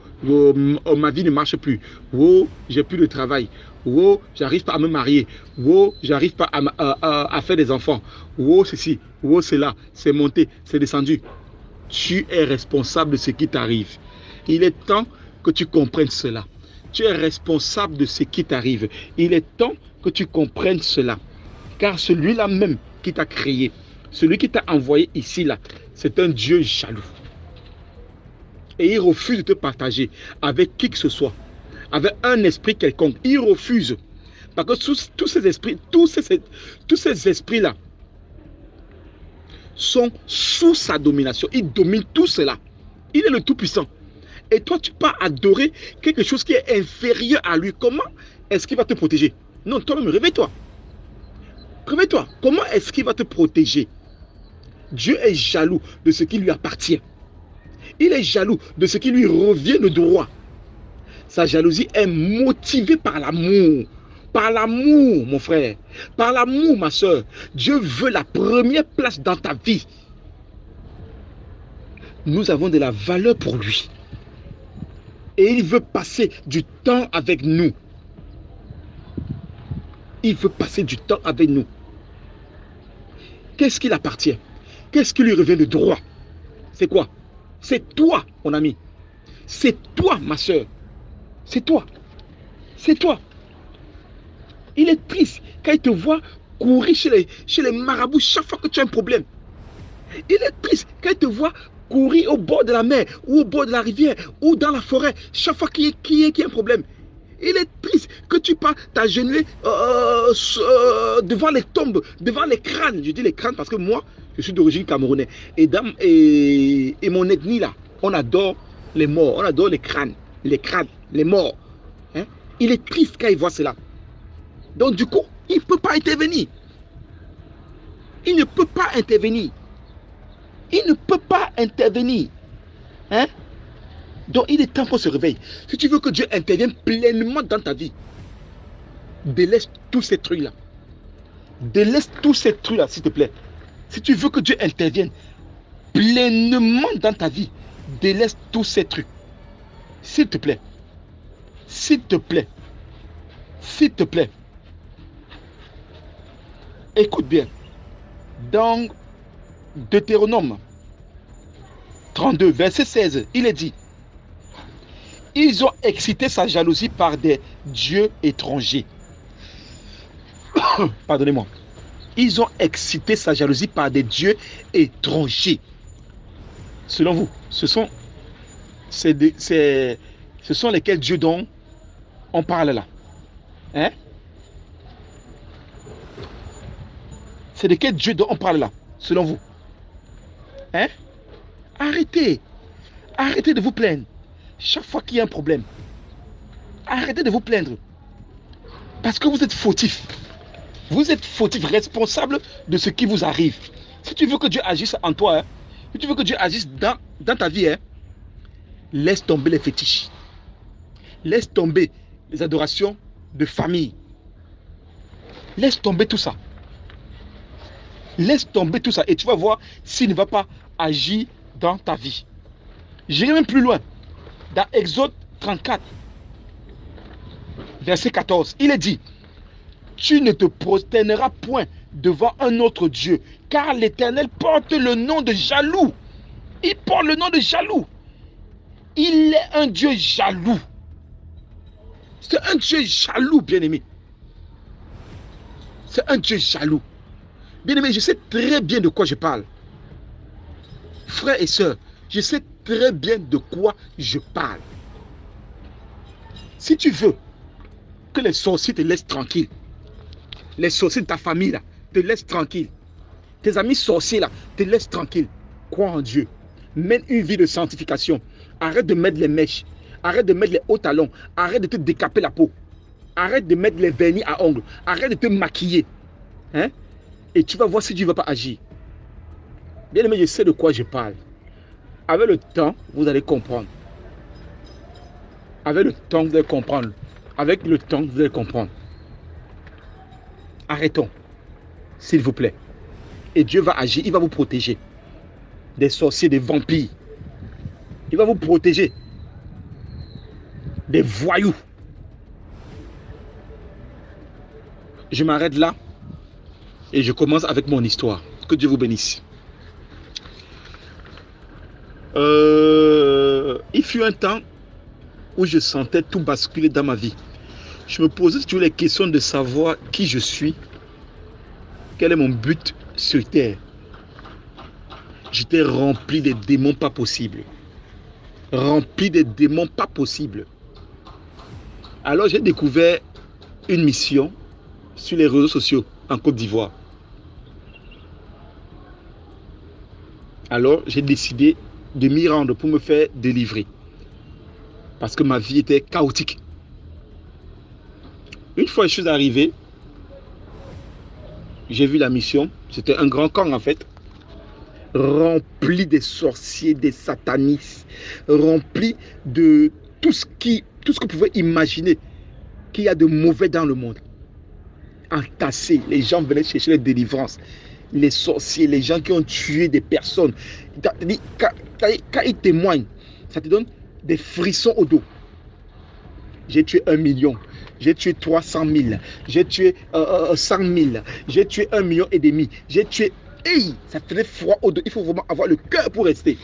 ma vie ne marche plus. Oh, j'ai plus de travail. Oh, j'arrive pas à me marier. Oh, j'arrive pas à faire des enfants. Oh, ceci. Oh, c'est là. C'est monté. C'est descendu. Tu es responsable de ce qui t'arrive. Il est temps que tu comprennes cela. Tu es responsable de ce qui t'arrive. Il est temps que tu comprennes cela. Car celui-là même qui t'a créé, celui qui t'a envoyé ici, là, c'est un Dieu jaloux. Et il refuse de te partager avec qui que ce soit, avec un esprit quelconque. Il refuse. Parce que tous ces esprits-là sont sous sa domination. Il domine tout cela. Il est le Tout-Puissant. Et toi, tu pars adorer quelque chose qui est inférieur à lui. Comment est-ce qu'il va te protéger? Non, toi-même, réveille-toi. Réveille-toi. Comment est-ce qu'il va te protéger? Dieu est jaloux de ce qui lui appartient. Il est jaloux de ce qui lui revient de droit. Sa jalousie est motivée par l'amour. Par l'amour, mon frère. Par l'amour, ma soeur. Dieu veut la première place dans ta vie. Nous avons de la valeur pour lui. Et il veut passer du temps avec nous. Il veut passer du temps avec nous. Qu'est-ce qui appartient? Qu'est-ce qui lui revient de droit? C'est quoi? C'est toi, mon ami. C'est toi, ma soeur. C'est toi. C'est toi. Il est triste quand il te voit courir chez les marabouts chaque fois que tu as un problème. Il est triste quand il te voit courir au bord de la mer ou au bord de la rivière ou dans la forêt chaque fois qu'il y a un problème. Il est triste que tu pars t'agenouiller devant les tombes, devant les crânes. Je dis les crânes parce que moi, je suis d'origine camerounaise. Et mon ethnie là, on adore les morts, on adore les crânes, les morts. Il est triste quand il voit cela. Donc du coup, il ne peut pas intervenir. Il ne peut pas intervenir. Il ne peut pas intervenir. Hein? Donc il est temps qu'on se réveille. Si tu veux que Dieu intervienne pleinement dans ta vie, délaisse tous ces trucs-là. Délaisse tous ces trucs-là, s'il te plaît. Si tu veux que Dieu intervienne pleinement dans ta vie, délaisse tous ces trucs. S'il te plaît. S'il te plaît. S'il te plaît. Écoute bien. Dans Deutéronome 32, verset 16, il est dit: ils ont excité sa jalousie par des dieux étrangers. Pardonnez-moi. Ils ont excité sa jalousie par des dieux étrangers. Selon vous, ce sont lesquels dieux dont on parle là? Hein? C'est de quel Dieu dont on parle là, selon vous? Hein? Arrêtez. Arrêtez de vous plaindre. Chaque fois qu'il y a un problème, arrêtez de vous plaindre. Parce que vous êtes fautif. Vous êtes fautif, responsable de ce qui vous arrive. Si tu veux que Dieu agisse en toi, hein, si tu veux que Dieu agisse dans ta vie, hein, laisse tomber les fétiches. Laisse tomber les adorations de famille. Laisse tomber tout ça. Laisse tomber tout ça et tu vas voir s'il ne va pas agir dans ta vie. J'irai même plus loin. Dans Exode 34, verset 14, il est dit: tu ne te prosterneras point devant un autre Dieu, car l'Éternel porte le nom de jaloux. Il porte le nom de jaloux. Il est un Dieu jaloux. C'est un Dieu jaloux, bien-aimé. C'est un Dieu jaloux. Bien-aimé, je sais très bien de quoi je parle. Frères et sœurs, je sais très bien de quoi je parle. Si tu veux que les sorciers te laissent tranquille, les sorciers de ta famille là, te laissent tranquille, tes amis sorciers là, te laissent tranquille, crois en Dieu. Mène une vie de sanctification. Arrête de mettre les mèches. Arrête de mettre les hauts talons. Arrête de te décaper la peau. Arrête de mettre les vernis à ongles. Arrête de te maquiller. Hein? Et tu vas voir si Dieu ne va pas agir. Bien aimé, je sais de quoi je parle. Avec le temps, vous allez comprendre. Avec le temps, vous allez comprendre. Avec le temps, vous allez comprendre. Arrêtons, s'il vous plaît. Et Dieu va agir, il va vous protéger. Des sorciers, des vampires. Il va vous protéger. Des voyous. Je m'arrête là. Et je commence avec mon histoire. Que Dieu vous bénisse. Il fut un temps où je sentais tout basculer dans ma vie. Je me posais toujours les questions de savoir qui je suis. Quel est mon but sur terre. J'étais rempli des démons pas possibles. Rempli des démons pas possibles. Alors j'ai découvert une mission sur les réseaux sociaux en Côte d'Ivoire. Alors j'ai décidé de m'y rendre pour me faire délivrer. Parce que ma vie était chaotique. Une fois je suis arrivé, j'ai vu la mission. C'était un grand camp en fait. Rempli des sorciers, des satanistes. Rempli de tout ce que vous pouvez imaginer qu'il y a de mauvais dans le monde. Entassés, les gens venaient chercher la délivrance. Les sorciers, les gens qui ont tué des personnes. Quand ils témoignent, ça te donne des frissons au dos. J'ai tué 1 million, j'ai tué 300 000, j'ai tué 100 000, j'ai tué 1,5 million, j'ai tué... Hey, ça faisait froid au dos. Il faut vraiment avoir le cœur pour rester.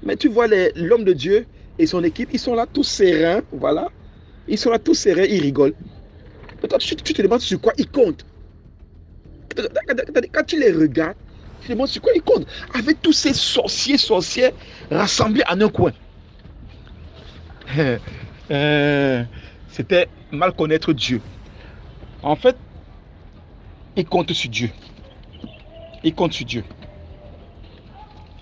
Mais tu vois l'homme de Dieu et son équipe, ils sont là tous sereins, voilà. Ils sont là tous sereins, ils rigolent. Mais toi, tu te demandes sur quoi ils comptent. Quand tu les regardes, tu te demandes sur quoi ils comptent. Avec tous ces sorciers rassemblés en un coin. C'était mal connaître Dieu. En fait, ils comptent sur Dieu. Ils comptent sur Dieu.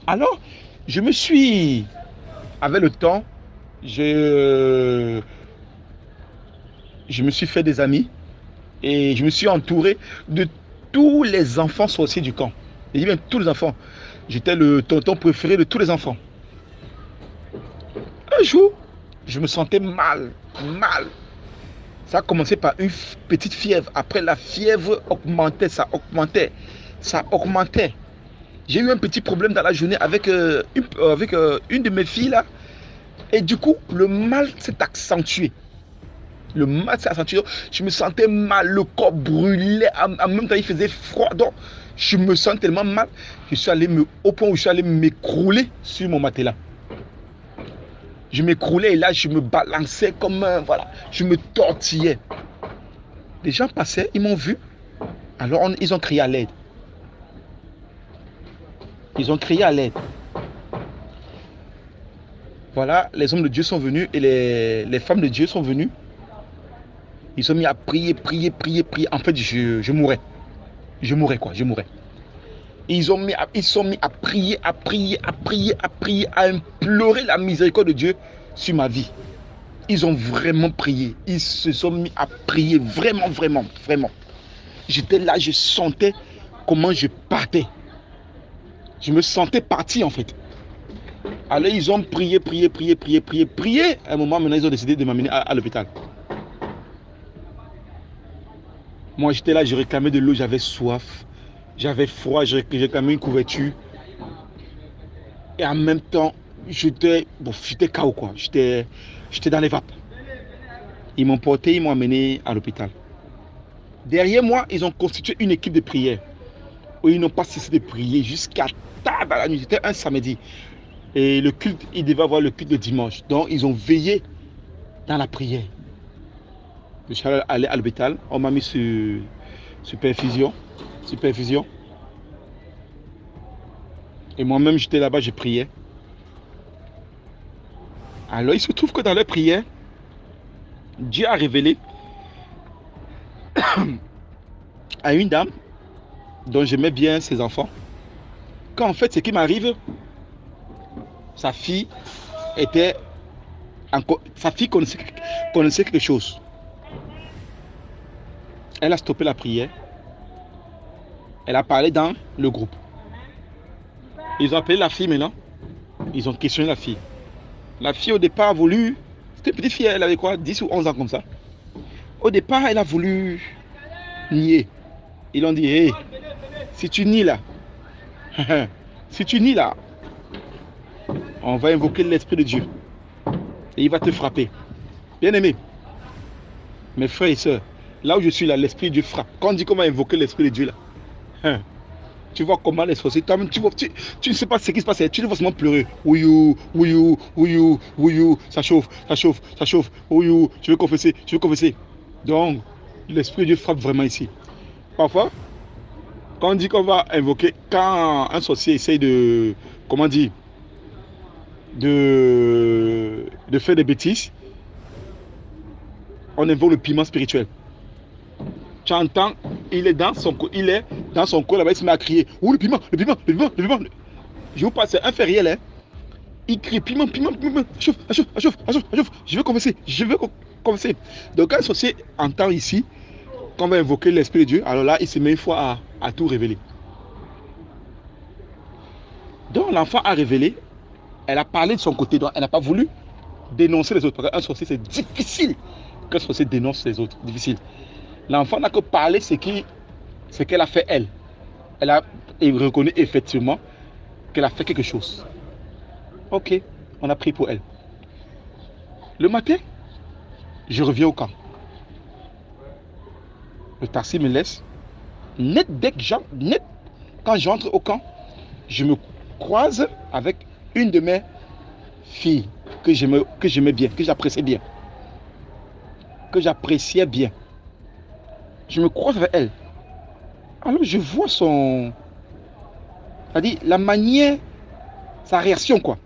Alors, je me suis, avec le temps, je me suis fait des amis et je me suis entouré de tous les enfants sorciers du camp. Je dis bien tous les enfants. J'étais le tonton préféré de tous les enfants. Un jour, je me sentais mal. Ça a commencé par une petite fièvre. Après, la fièvre augmentait, ça augmentait. J'ai eu un petit problème dans la journée avec une de mes filles là. Et du coup, le mal s'est accentué. Je me sentais mal, le corps brûlait. En même temps, il faisait froid. Donc, je me sens tellement mal. Je suis allé au point où je suis allé m'écrouler sur mon matelas. Je m'écroulais et là, je me balançais comme voilà, je me tortillais. Les gens passaient, ils m'ont vu. Alors, ils ont crié à l'aide. Voilà, les hommes de Dieu sont venus et les femmes de Dieu sont venues. Ils sont mis à prier. En fait, je mourais. Je mourais. Ils sont mis à prier, à implorer la miséricorde de Dieu sur ma vie. Ils ont vraiment prié. Ils se sont mis à prier vraiment. J'étais là, je sentais comment je partais. Je me sentais parti en fait. Alors ils ont prié. À un moment, maintenant, ils ont décidé de m'amener à l'hôpital. Moi, j'étais là, je réclamais de l'eau, j'avais soif. J'avais froid, je réclamais une couverture. Et en même temps, j'étais KO quoi. J'étais dans les vapes. Ils m'ont porté, ils m'ont amené à l'hôpital. Derrière moi, ils ont constitué une équipe de prière. Où ils n'ont pas cessé de prier jusqu'à tard dans la nuit. C'était un samedi. Et le culte, il devait avoir le culte de dimanche. Donc, ils ont veillé dans la prière. Je suis allé à l'hôpital. On m'a mis sur supervision. Et moi-même, j'étais là-bas, je priais. Alors, il se trouve que dans leur prière, Dieu a révélé à une dame dont j'aimais bien ses enfants, qu'en fait, ce qui m'arrive, sa fille connaissait quelque chose. Elle a stoppé la prière. Elle a parlé dans le groupe. Ils ont appelé la fille maintenant. Ils ont questionné la fille. La fille au départ a voulu... C'était une petite fille, elle avait quoi, 10 ou 11 ans comme ça. Au départ, elle a voulu nier. Ils ont dit, hey, si tu nies là, on va invoquer l'Esprit de Dieu. Et il va te frapper. Bien aimé, mes frères et sœurs, là où je suis là, l'Esprit de Dieu frappe. Quand on dit qu'on va invoquer l'Esprit de Dieu là, tu vois comment les sorciers, tu ne sais pas ce qui se passe, tu ne vas seulement pleurer. Ouïou, ça chauffe, ouïou, je veux confesser. Donc, l'Esprit de Dieu frappe vraiment ici. Parfois, quand on dit qu'on va invoquer, quand un sorcier essaye de, comment dire, de faire des bêtises, on invoque le piment spirituel. Tu entends, il est dans son corps là-bas, il se met à crier. Ouh, le piment. Je vous passe, c'est inférieur là. Il crie piment, chauffe. Je veux confesser. Donc quand un sorcier entend ici qu'on va invoquer l'Esprit de Dieu, alors là, il se met une fois à tout révéler. Donc l'enfant a révélé, elle a parlé de son côté, donc elle n'a pas voulu dénoncer les autres. Parce qu'un sorcier, c'est difficile qu'un sorcier dénonce les autres. Difficile. L'enfant n'a que parlé ce qu'elle a fait elle. Elle a reconnu effectivement qu'elle a fait quelque chose. Ok, on a prié pour elle. Le matin, je reviens au camp. Le taxi me laisse. Quand j'entre au camp, je me croise avec une de mes filles que j'aimais bien, que j'appréciais bien. Je me croise avec elle. Alors je vois c'est-à-dire la manière, sa réaction quoi.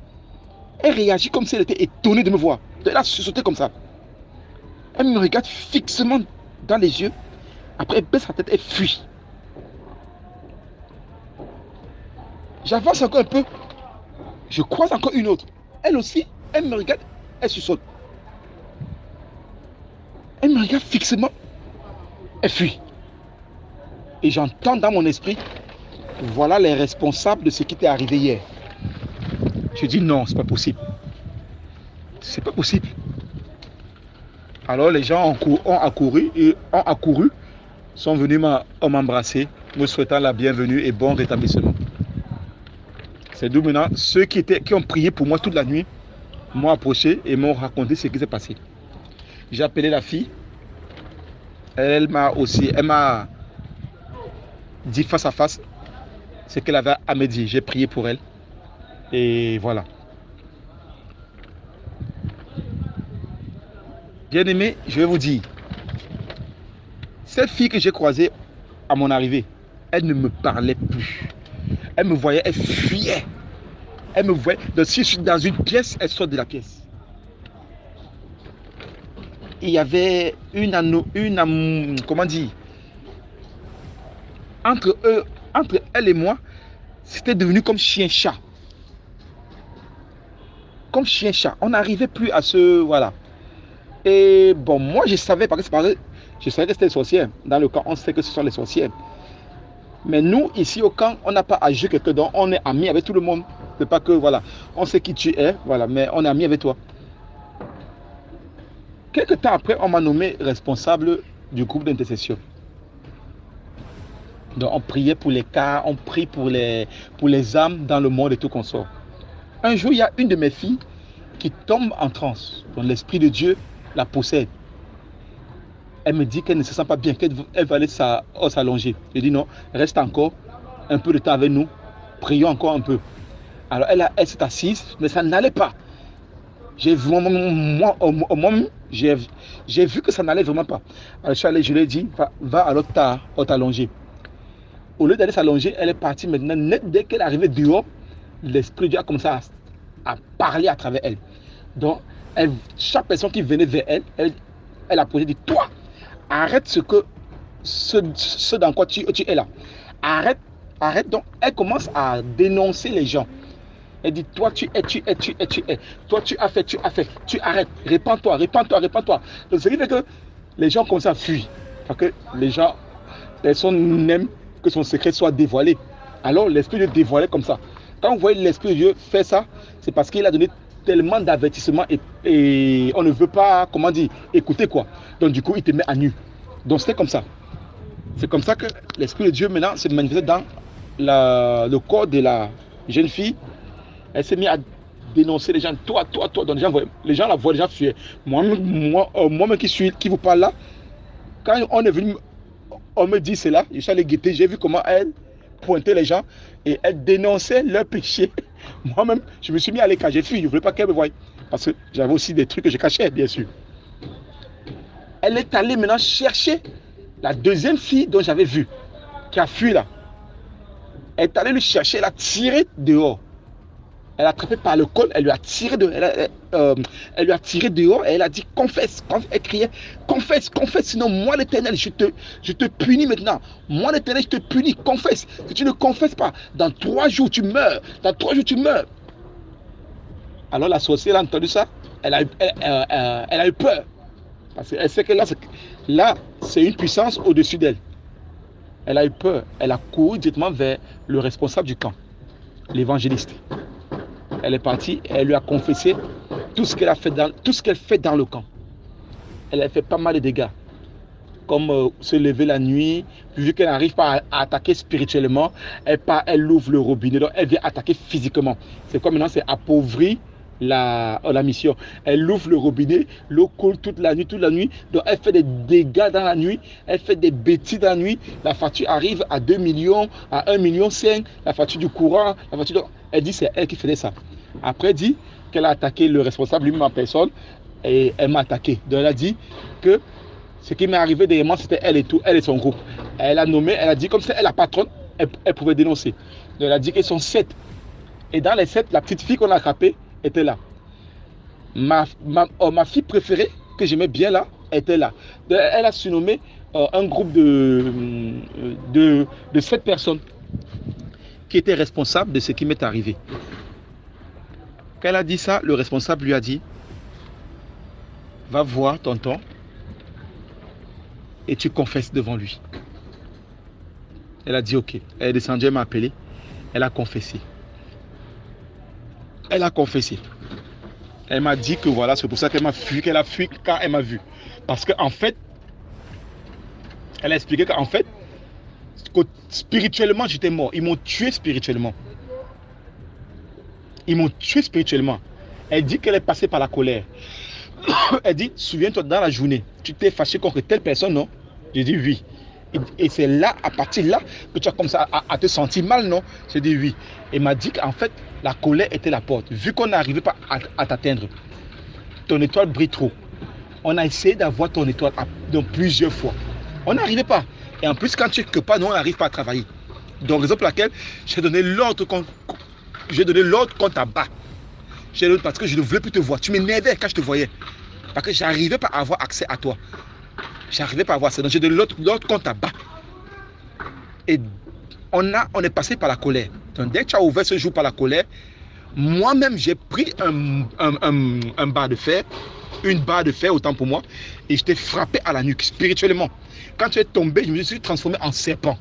Elle réagit comme si elle était étonnée de me voir. Elle a sauté comme ça. Elle me regarde fixement dans les yeux. Après elle baisse sa tête et fuit. J'avance encore un peu. Je croise encore une autre. Elle aussi, elle me regarde, elle se saute. Elle me regarde fixement, elle fuit. Et j'entends dans mon esprit, voilà les responsables de ce qui t'est arrivé hier. Je dis non, c'est pas possible. C'est pas possible. Alors les gens ont accouru, sont venus m'embrasser, me souhaitant la bienvenue et bon rétablissement. C'est d'où maintenant ceux qui ont prié pour moi toute la nuit m'ont approché et m'ont raconté ce qui s'est passé. J'ai appelé la fille. Elle m'a dit face à face ce qu'elle avait à me dire. J'ai prié pour elle. Et voilà. Bien aimé, je vais vous dire. Cette fille que j'ai croisée à mon arrivée, elle ne me parlait plus. Elle me voyait, elle fuyait. Elle me voyait. Donc si je suis dans une pièce, elle sort de la pièce. Il y avait comment dire, entre elle et moi, c'était devenu comme chien-chat. Comme chien-chat. On n'arrivait plus à se... Voilà. Et bon, moi je savais, parce que je savais que c'était les sorcières. Dans le camp, on sait que ce sont les sorcières. Mais nous, ici au camp, on n'a pas à jouer quelqu'un d'autre. On est amis avec tout le monde. C'est pas que, voilà, on sait qui tu es, voilà, mais on est amis avec toi. Quelques temps après, on m'a nommé responsable du groupe d'intercession. Donc, on priait pour les cas, on prie pour les âmes dans le monde et tout qu'on sort. Un jour, il y a une de mes filles qui tombe en transe. Donc, l'Esprit de Dieu la possède. Elle me dit qu'elle ne se sent pas bien, qu'elle va aller s'allonger. Je dis non, reste encore un peu de temps avec nous, prions encore un peu. Alors, elle s'est assise, mais ça n'allait pas. J'ai vu, j'ai vu que ça n'allait vraiment pas. Alors, je lui ai dit, va alors t'allonger. Au lieu d'aller s'allonger, elle est partie maintenant. Dès qu'elle est arrivée dehors, l'Esprit de Dieu a commencé à parler à travers elle. Donc, chaque personne qui venait vers elle, elle a posé, dit, toi, arrête ce dans quoi tu es là. Arrête. Donc, elle commence à dénoncer les gens. Elle dit, toi, tu es. Toi, tu as fait. Tu arrêtes. Répands-toi. Donc, ce qui fait que les gens commencent à fuir. Parce que les gens, personne n'aime que son secret soit dévoilé. Alors, l'Esprit de Dieu dévoilait comme ça. Quand vous voyez l'Esprit de Dieu faire ça, c'est parce qu'il a donné tellement d'avertissements et on ne veut pas, comment dire, écouter quoi. Donc, du coup, il te met à nu. Donc, c'était comme ça. C'est comme ça que l'Esprit de Dieu, maintenant, se manifeste dans le corps de la jeune fille. Elle s'est mise à dénoncer les gens. Toi. Donc, les gens la voient, les gens fuient. Moi-même qui vous parle là, quand on est venu, on me dit cela, je suis allé guetter, j'ai vu comment elle pointait les gens et elle dénonçait leurs péchés. Moi-même, je me suis mis à l'écart, j'ai fui, je ne voulais pas qu'elle me voie. Parce que j'avais aussi des trucs que je cachais, bien sûr. Elle est allée maintenant chercher la deuxième fille dont j'avais vu, qui a fui là. Elle est allée le chercher, elle a tiré dehors. Elle a attrapé par le col, elle lui a tiré dehors. Elle lui a tiré dehors et elle a dit confesse. Elle criait confesse, sinon moi l'Éternel, je te punis maintenant. Moi l'Éternel, je te punis, confesse. Si tu ne confesses pas, dans 3 jours tu meurs. Alors la sorcière a entendu ça, elle a eu peur. Parce qu'elle sait que là, c'est une puissance au-dessus d'elle. Elle a eu peur. Elle a couru directement vers le responsable du camp, l'évangéliste. Elle est partie, elle lui a confessé tout ce qu'elle fait dans le camp. Elle a fait pas mal de dégâts, comme se lever la nuit, vu qu'elle n'arrive pas à attaquer spirituellement, elle ouvre le robinet, donc elle vient attaquer physiquement. C'est comme maintenant, c'est appauvrir la mission. Elle ouvre le robinet, l'eau coule toute la nuit, donc elle fait des dégâts dans la nuit, elle fait des bêtises dans la nuit, la facture arrive à 2 millions, à 1,5 million, la facture du courant, elle dit c'est elle qui faisait ça. Après elle dit qu'elle a attaqué le responsable lui-même en personne et elle m'a attaqué. Donc elle a dit que ce qui m'est arrivé derrière moi c'était elle et tout, elle et son groupe. Elle a nommé, elle a dit comme c'est elle la patronne, elle pouvait dénoncer. Donc elle a dit qu'ils sont 7. Et dans les 7, la petite fille qu'on a attrapée était là. Ma fille préférée, que j'aimais bien là, était là. Elle a surnommé un groupe de 7 personnes qui étaient responsables de ce qui m'est arrivé. Quand elle a dit ça, le responsable lui a dit, va voir tonton et tu confesses devant lui. Elle a dit ok. Elle est descendue, elle m'a appelé. Elle a confessé. Elle a confessé. Elle m'a dit que voilà, c'est pour ça qu'elle a fui quand elle m'a vu. Parce qu'en fait, elle a expliqué qu'en fait, spirituellement, j'étais mort. Ils m'ont tué spirituellement. Ils m'ont tué spirituellement. Elle dit qu'elle est passée par la colère. Elle dit, souviens-toi, dans la journée, tu t'es fâché contre telle personne, non? J'ai dit oui. Et c'est là, à partir de là, que tu as commencé à te sentir mal, non? J'ai dit oui. Elle m'a dit qu'en fait, la colère était la porte. Vu qu'on n'arrivait pas à t'atteindre, ton étoile brille trop. On a essayé d'avoir ton étoile dans plusieurs fois. On n'arrivait pas. Et en plus, quand tu es quelque part, nous, on n'arrive pas à travailler. Donc, raison pour laquelle j'ai donné l'ordre qu'on t'abat. J'ai donné parce que je ne voulais plus te voir. Tu m'énervais quand je te voyais. Parce que je n'arrivais pas à avoir accès à toi. Je n'arrivais pas à avoir ça. Donc, j'ai donné l'ordre qu'on t'abat. Et on est passé par la colère. Donc, dès que tu as ouvert ce jour par la colère, moi-même, j'ai pris un barre de fer, une barre de fer, autant pour moi, et je t'ai frappé à la nuque, spirituellement. Quand tu es tombé, je me suis transformé en serpent.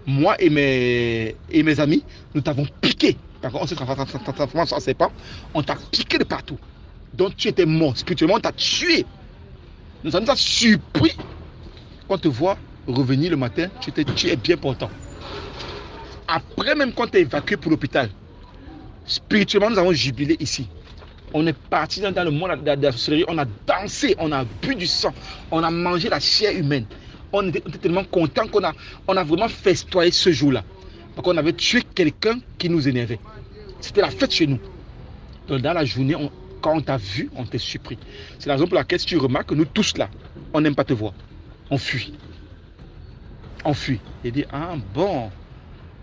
Moi et mes amis, nous t'avons piqué. On s'est transformé en serpent, on t'a piqué de partout. Donc tu étais mort, spirituellement, on t'a tué. Nous avons surpris. Quand on te voit revenir le matin, tu es bien portant. Après même quand tu es évacué pour l'hôpital, spirituellement, nous avons jubilé ici. On est parti dans le monde de la sorcellerie, on a dansé, on a bu du sang, on a mangé la chair humaine. On était tellement contents qu'on a vraiment festoyé ce jour-là. Parce qu'on avait tué quelqu'un qui nous énervait. C'était la fête chez nous. Donc dans la journée, quand on t'a vu, on t'est surpris. C'est la raison pour laquelle si tu remarques que nous tous là, on n'aime pas te voir. On fuit. On fuit. Et dit, ah bon.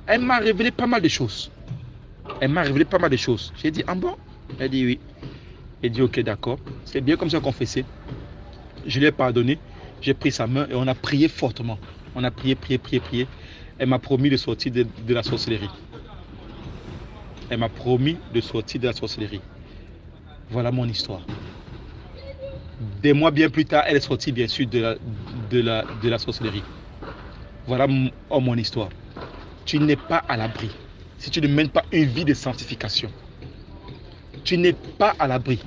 Elle m'a révélé pas mal de choses. J'ai dit, ah bon? Elle dit oui. Elle dit ok, d'accord. C'est bien comme ça qu'on fait. Je lui ai pardonné. J'ai pris sa main et on a prié fortement. On a prié. Elle m'a promis de sortir de la sorcellerie. Voilà mon histoire. Des mois bien plus tard, elle est sortie bien sûr de la sorcellerie. Voilà mon histoire. Tu n'es pas à l'abri. Si tu ne mènes pas une vie de sanctification, tu n'es pas à l'abri.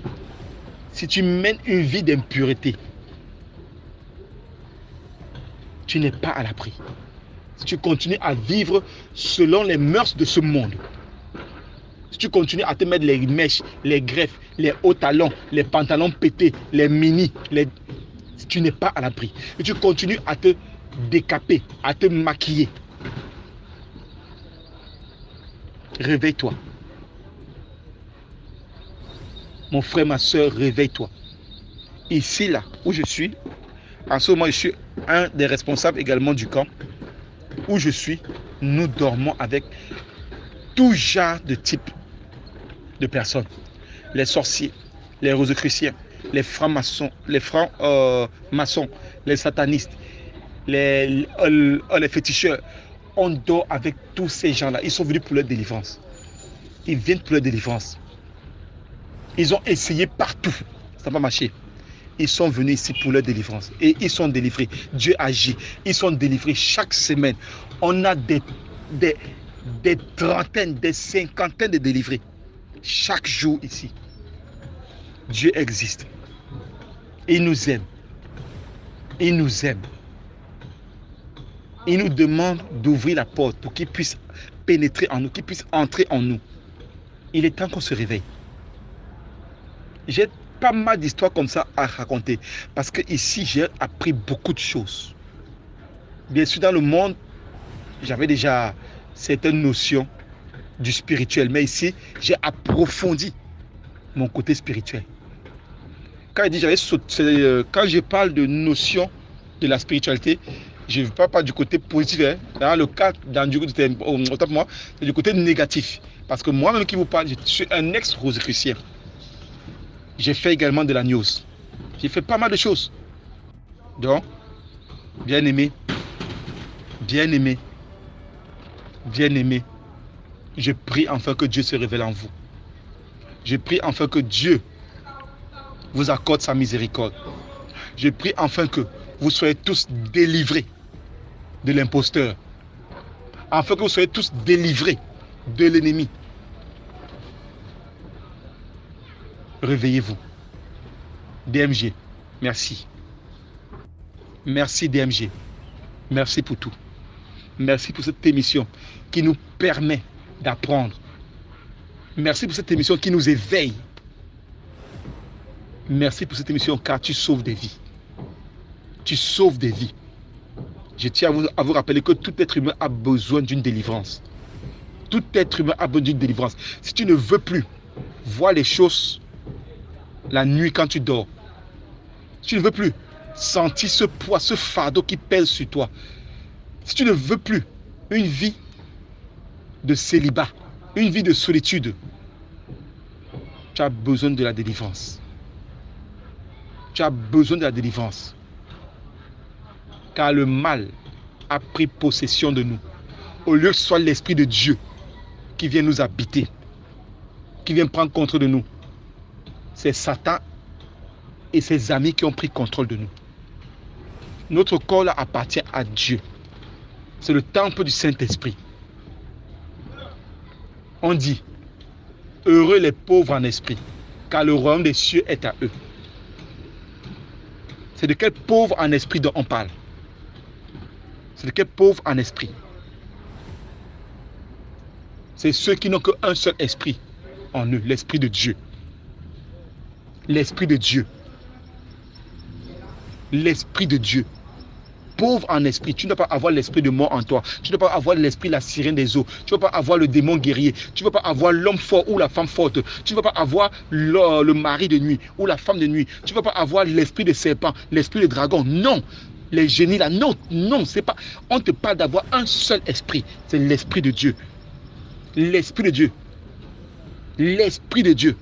Si tu mènes une vie d'impureté, tu n'es pas à l'abri. Si tu continues à vivre selon les mœurs de ce monde, si tu continues à te mettre les mèches, les greffes, les hauts talons, les pantalons pétés, les mini, tu n'es pas à l'abri. Si tu continues à te décaper, à te maquiller, réveille-toi. Mon frère, ma soeur, réveille-toi. Ici, là, où je suis, en ce moment, je suis un des responsables également du camp. Où je suis, nous dormons avec tout genre de type de personnes. Les sorciers, les rosicruciens, les francs-maçons, les satanistes, les féticheurs. On dort avec tous ces gens-là. Ils sont venus pour leur délivrance. Ils viennent pour leur délivrance. Ils ont essayé partout. Ça n'a pas marché. Ils sont venus ici pour leur délivrance. Et ils sont délivrés. Dieu agit. Ils sont délivrés chaque semaine. On a des trentaines, des cinquantaines de délivrés. Chaque jour ici. Dieu existe. Il nous aime. Il nous aime. Il nous demande d'ouvrir la porte pour qu'il puisse pénétrer en nous, qu'il puisse entrer en nous. Il est temps qu'on se réveille. J'ai pas mal d'histoires comme ça à raconter parce que ici j'ai appris beaucoup de choses. Bien sûr, dans le monde, j'avais déjà certaines notions du spirituel, mais ici, j'ai approfondi mon côté spirituel. Quand je parle de notions de la spiritualité, je ne parle pas du côté positif. Dans le cas, autant pour moi, c'est du côté négatif. Parce que moi-même qui vous parle, je suis un ex-rosicrucien. J'ai fait également de la news. J'ai fait pas mal de choses. Donc, bien aimé, je prie enfin que Dieu se révèle en vous. Je prie enfin que Dieu vous accorde sa miséricorde. Je prie enfin que vous soyez tous délivrés de l'imposteur. Afin que vous soyez tous délivrés de l'ennemi. Réveillez-vous. DMG, merci. Merci DMG. Merci pour tout. Merci pour cette émission qui nous permet d'apprendre. Merci pour cette émission qui nous éveille. Merci pour cette émission car tu sauves des vies. Tu sauves des vies. Je tiens à vous rappeler que tout être humain a besoin d'une délivrance. Tout être humain a besoin d'une délivrance. Si tu ne veux plus voir les choses la nuit quand tu dors, si tu ne veux plus sentir ce poids, ce fardeau qui pèse sur toi, si tu ne veux plus une vie de célibat, une vie de solitude, tu as besoin de la délivrance. Tu as besoin de la délivrance. Car le mal a pris possession de nous. Au lieu que ce soit l'Esprit de Dieu qui vient nous habiter, qui vient prendre contrôle de nous, c'est Satan et ses amis qui ont pris contrôle de nous. Notre corps là appartient à Dieu. C'est le temple du Saint-Esprit. On dit, heureux les pauvres en esprit, car le royaume des cieux est à eux. C'est de quel pauvre en esprit dont on parle? C'est de quel pauvre en esprit? C'est ceux qui n'ont qu'un seul esprit en eux, l'esprit de Dieu. L'esprit de Dieu. L'esprit de Dieu. Pauvre en esprit, tu ne dois pas avoir l'esprit de mort en toi. Tu ne dois pas avoir l'esprit la sirène des eaux. Tu ne dois pas avoir le démon guerrier. Tu ne dois pas avoir l'homme fort ou la femme forte. Tu ne dois pas avoir le mari de nuit ou la femme de nuit. Tu ne dois pas avoir l'esprit de serpent, l'esprit de dragon. Non. Les génies là, non, non, c'est pas. On te parle d'avoir un seul esprit. C'est l'esprit de Dieu. L'esprit de Dieu. L'esprit de Dieu.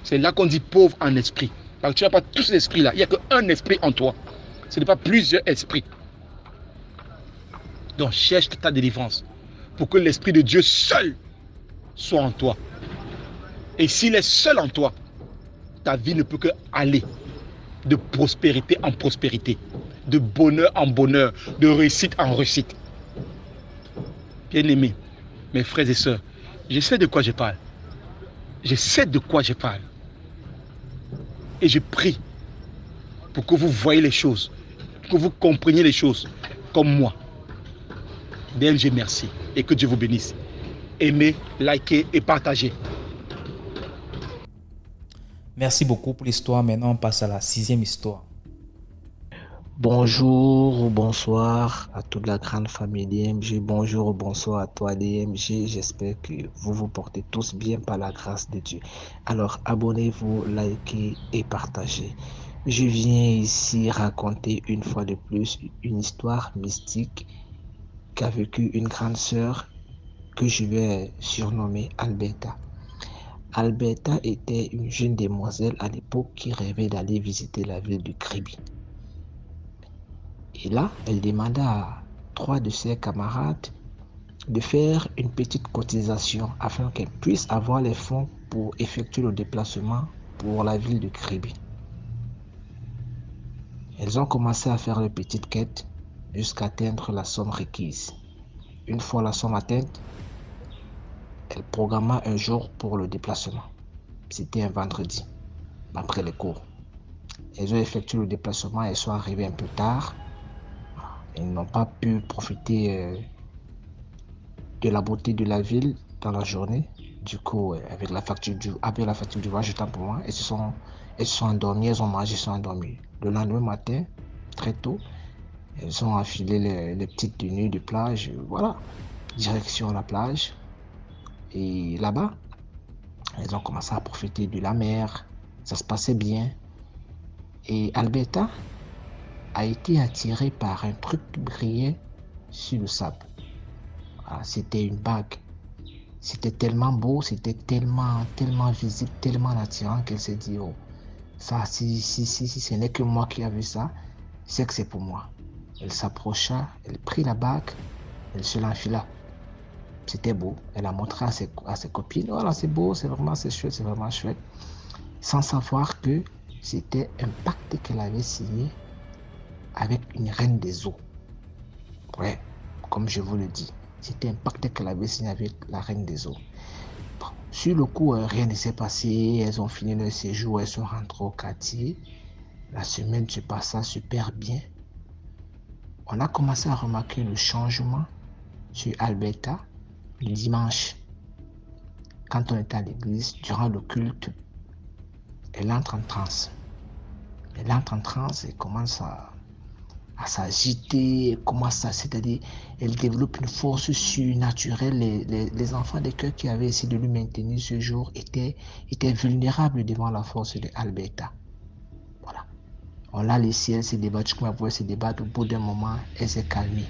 C'est là qu'on dit pauvre en esprit. Parce que tu n'as pas tous les esprits là. Il n'y a qu'un esprit en toi. Ce n'est pas plusieurs esprits. Donc cherche ta délivrance pour que l'Esprit de Dieu seul soit en toi. Et s'il est seul en toi, ta vie ne peut que aller de prospérité en prospérité, de bonheur en bonheur, de réussite en réussite. Bien-aimés, mes frères et sœurs, je sais de quoi je parle. Je sais de quoi je parle. Et je prie pour que vous voyez les choses, que vous compreniez les choses comme moi. DMG, merci et que Dieu vous bénisse. Aimez, likez et partagez. Merci beaucoup pour l'histoire. Maintenant, on passe à la 6e histoire. Bonjour ou bonsoir à toute la grande famille DMG. Bonjour ou bonsoir à toi DMG. J'espère que vous vous portez tous bien par la grâce de Dieu. Alors, abonnez-vous, likez et partagez. Je viens ici raconter une fois de plus une histoire mystique qu'a vécu une grande sœur que je vais surnommer Alberta. Alberta était une jeune demoiselle à l'époque qui rêvait d'aller visiter la ville du Kribi. Et là, elle demanda à 3 de ses camarades de faire une petite cotisation afin qu'elle puisse avoir les fonds pour effectuer le déplacement pour la ville de Kribi. Elles ont commencé à faire de petites quêtes jusqu'à atteindre la somme requise. Une fois la somme atteinte, elle programma un jour pour le déplacement. C'était un vendredi, après les cours. Elles ont effectué le déplacement et sont arrivées un peu tard. Elles n'ont pas pu profiter de la beauté de la ville dans la journée. Du coup, avec la facture du voyage, temps pour moi, elles se sont endormies, elles ont mangé, elles sont endormies. Le lendemain matin, très tôt, elles ont enfilé les petites tenues de plage, voilà, direction la plage. Et là-bas, elles ont commencé à profiter de la mer, ça se passait bien. Et Alberta a été attirée par un truc qui brillait sur le sable. Voilà, c'était une bague. C'était tellement beau, c'était tellement visible, tellement attirant qu'elle s'est dit, oh, ça, si ce n'est que moi qui ai vu ça, c'est que c'est pour moi. Elle s'approcha, elle prit la bague, elle se l'enfila. C'était beau. Elle a montré à ses copines, voilà, c'est beau, c'est chouette, c'est vraiment chouette. Sans savoir que c'était un pacte qu'elle avait signé avec une reine des eaux. Ouais, comme je vous le dis, c'était un pacte qu'elle avait signé avec la reine des eaux. Bon, sur le coup, rien ne s'est passé. Elles ont fini leur séjour, elles sont rentrées au quartier. La semaine se passa super bien. On a commencé à remarquer le changement sur Alberta le dimanche. Quand on était à l'église, durant le culte, elle entre en transe. Elle entre en transe et commence à s'agiter, c'est-à-dire, elle développe une force surnaturelle. Les enfants de cœur qui avaient essayé de lui maintenir ce jour étaient vulnérables devant la force de Alberta. Voilà. On l'a laissé, elle s'est débattue, comme elle pouvait se débattre. Au bout d'un moment, elle s'est calmée.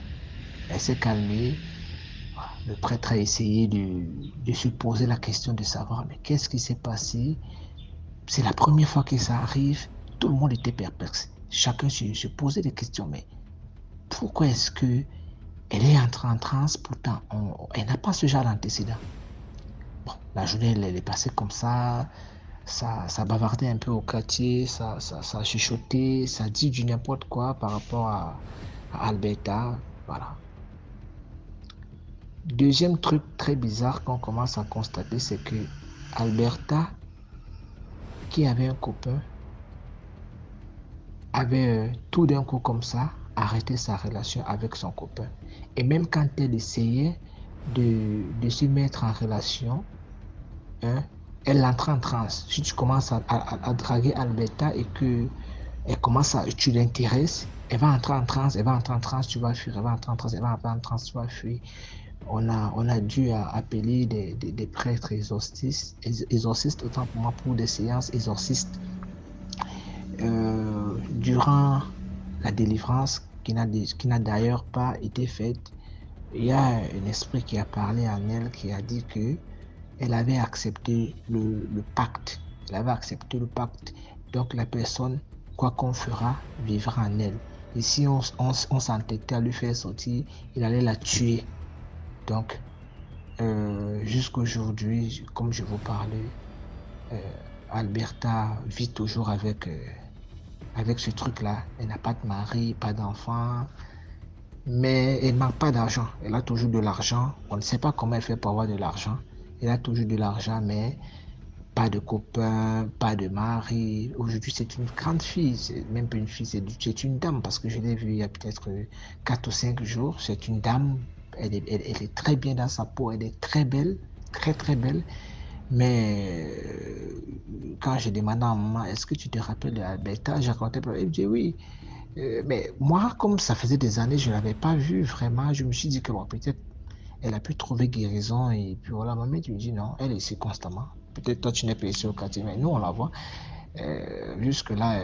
Le prêtre a essayé de se poser la question de savoir, mais qu'est-ce qui s'est passé? C'est la première fois que ça arrive. Tout le monde était perplexe. Chacun se posait des questions, mais pourquoi est-ce que elle est entrée en transe? Pourtant, elle n'a pas ce genre d'antécédent. Bon, la journée, elle est passée comme ça bavardait un peu au quartier, ça chuchotait, ça dit du n'importe quoi par rapport à Alberta, voilà. Deuxième truc très bizarre qu'on commence à constater, c'est que Alberta, qui avait un copain, avait tout d'un coup comme ça arrêté sa relation avec son copain. Et même quand elle essayait de se mettre en relation, elle entre en transe. Si tu commences à draguer Alberta et que tu l'intéresses, elle va entrer en transe, tu vas fuir, elle va entrer en transe, tu vas fuir. On a dû appeler des prêtres exorcistes, autant pour moi, pour des séances exorcistes. Durant la délivrance, qui n'a d'ailleurs pas été faite, il y a un esprit qui a parlé en elle, qui a dit que elle avait accepté le pacte. Elle avait accepté le pacte. Donc la personne, quoi qu'on fera, vivra en elle. Et si on s'entêtait à lui faire sortir, il allait la tuer. Donc, jusqu'aujourd'hui, comme je vous parlais, Alberta vit toujours avec ce truc-là. Elle n'a pas de mari, pas d'enfant, mais elle ne manque pas d'argent. Elle a toujours de l'argent. On ne sait pas comment elle fait pour avoir de l'argent. Elle a toujours de l'argent, mais pas de copain, pas de mari. Aujourd'hui, c'est une grande fille. C'est même pas une fille, c'est une dame, parce que je l'ai vue il y a peut-être 4 ou 5 jours. C'est une dame. Elle est très bien dans sa peau. Elle est très belle, très très belle. Mais quand je demandais à maman, est-ce que tu te rappelles d'Alberta? J'ai raconté, elle me dit oui. Mais moi, comme ça faisait des années, je ne l'avais pas vue vraiment. Je me suis dit que bon, peut-être elle a pu trouver guérison. Et puis voilà, maman, tu me dis non, elle est ici constamment. Peut-être toi, tu n'es pas ici au quartier, mais nous, on la voit. Jusque-là,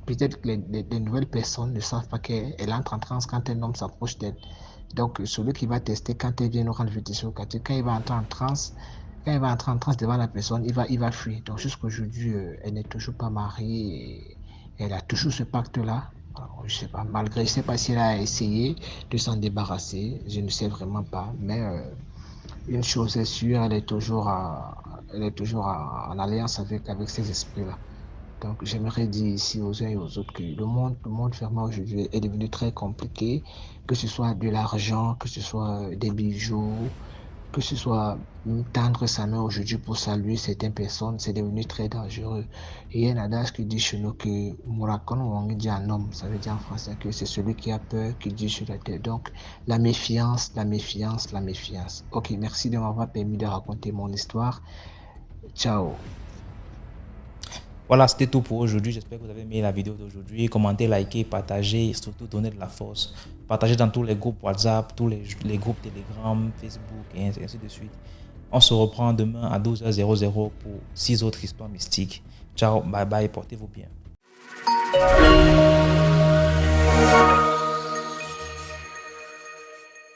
peut-être que les nouvelles personnes ne savent pas qu'elle entre en transe quand un homme s'approche d'elle. Donc, celui qui va tester quand elle vient nous rendre visite au quartier, quand il va entrer en transe devant la personne, il va fuir. Donc, jusqu'aujourd'hui, elle n'est toujours pas mariée et elle a toujours ce pacte-là. Alors, je sais pas, je ne sais pas si elle a essayé de s'en débarrasser, je ne sais vraiment pas, mais une chose est sûre, elle est toujours en alliance avec ces esprits-là. Donc, j'aimerais dire ici aux uns et aux autres que le monde vraiment aujourd'hui est devenu très compliqué, que ce soit de l'argent, que ce soit des bijoux, que ce soit tendre sa main aujourd'hui pour saluer certaines personnes, c'est devenu très dangereux. Et il y a un adage qui dit chez nous que Murakon, on dit un homme, ça veut dire en français que c'est celui qui a peur qui dit sur la terre. Donc, la méfiance. Ok, merci de m'avoir permis de raconter mon histoire. Ciao. Voilà, c'était tout pour aujourd'hui. J'espère que vous avez aimé la vidéo d'aujourd'hui. Commentez, likez, partagez et surtout donnez de la force. Partagez dans tous les groupes WhatsApp, tous les groupes Telegram, Facebook et ainsi de suite. On se reprend demain à 12h00 pour 6 autres histoires mystiques. Ciao, bye bye, portez-vous bien.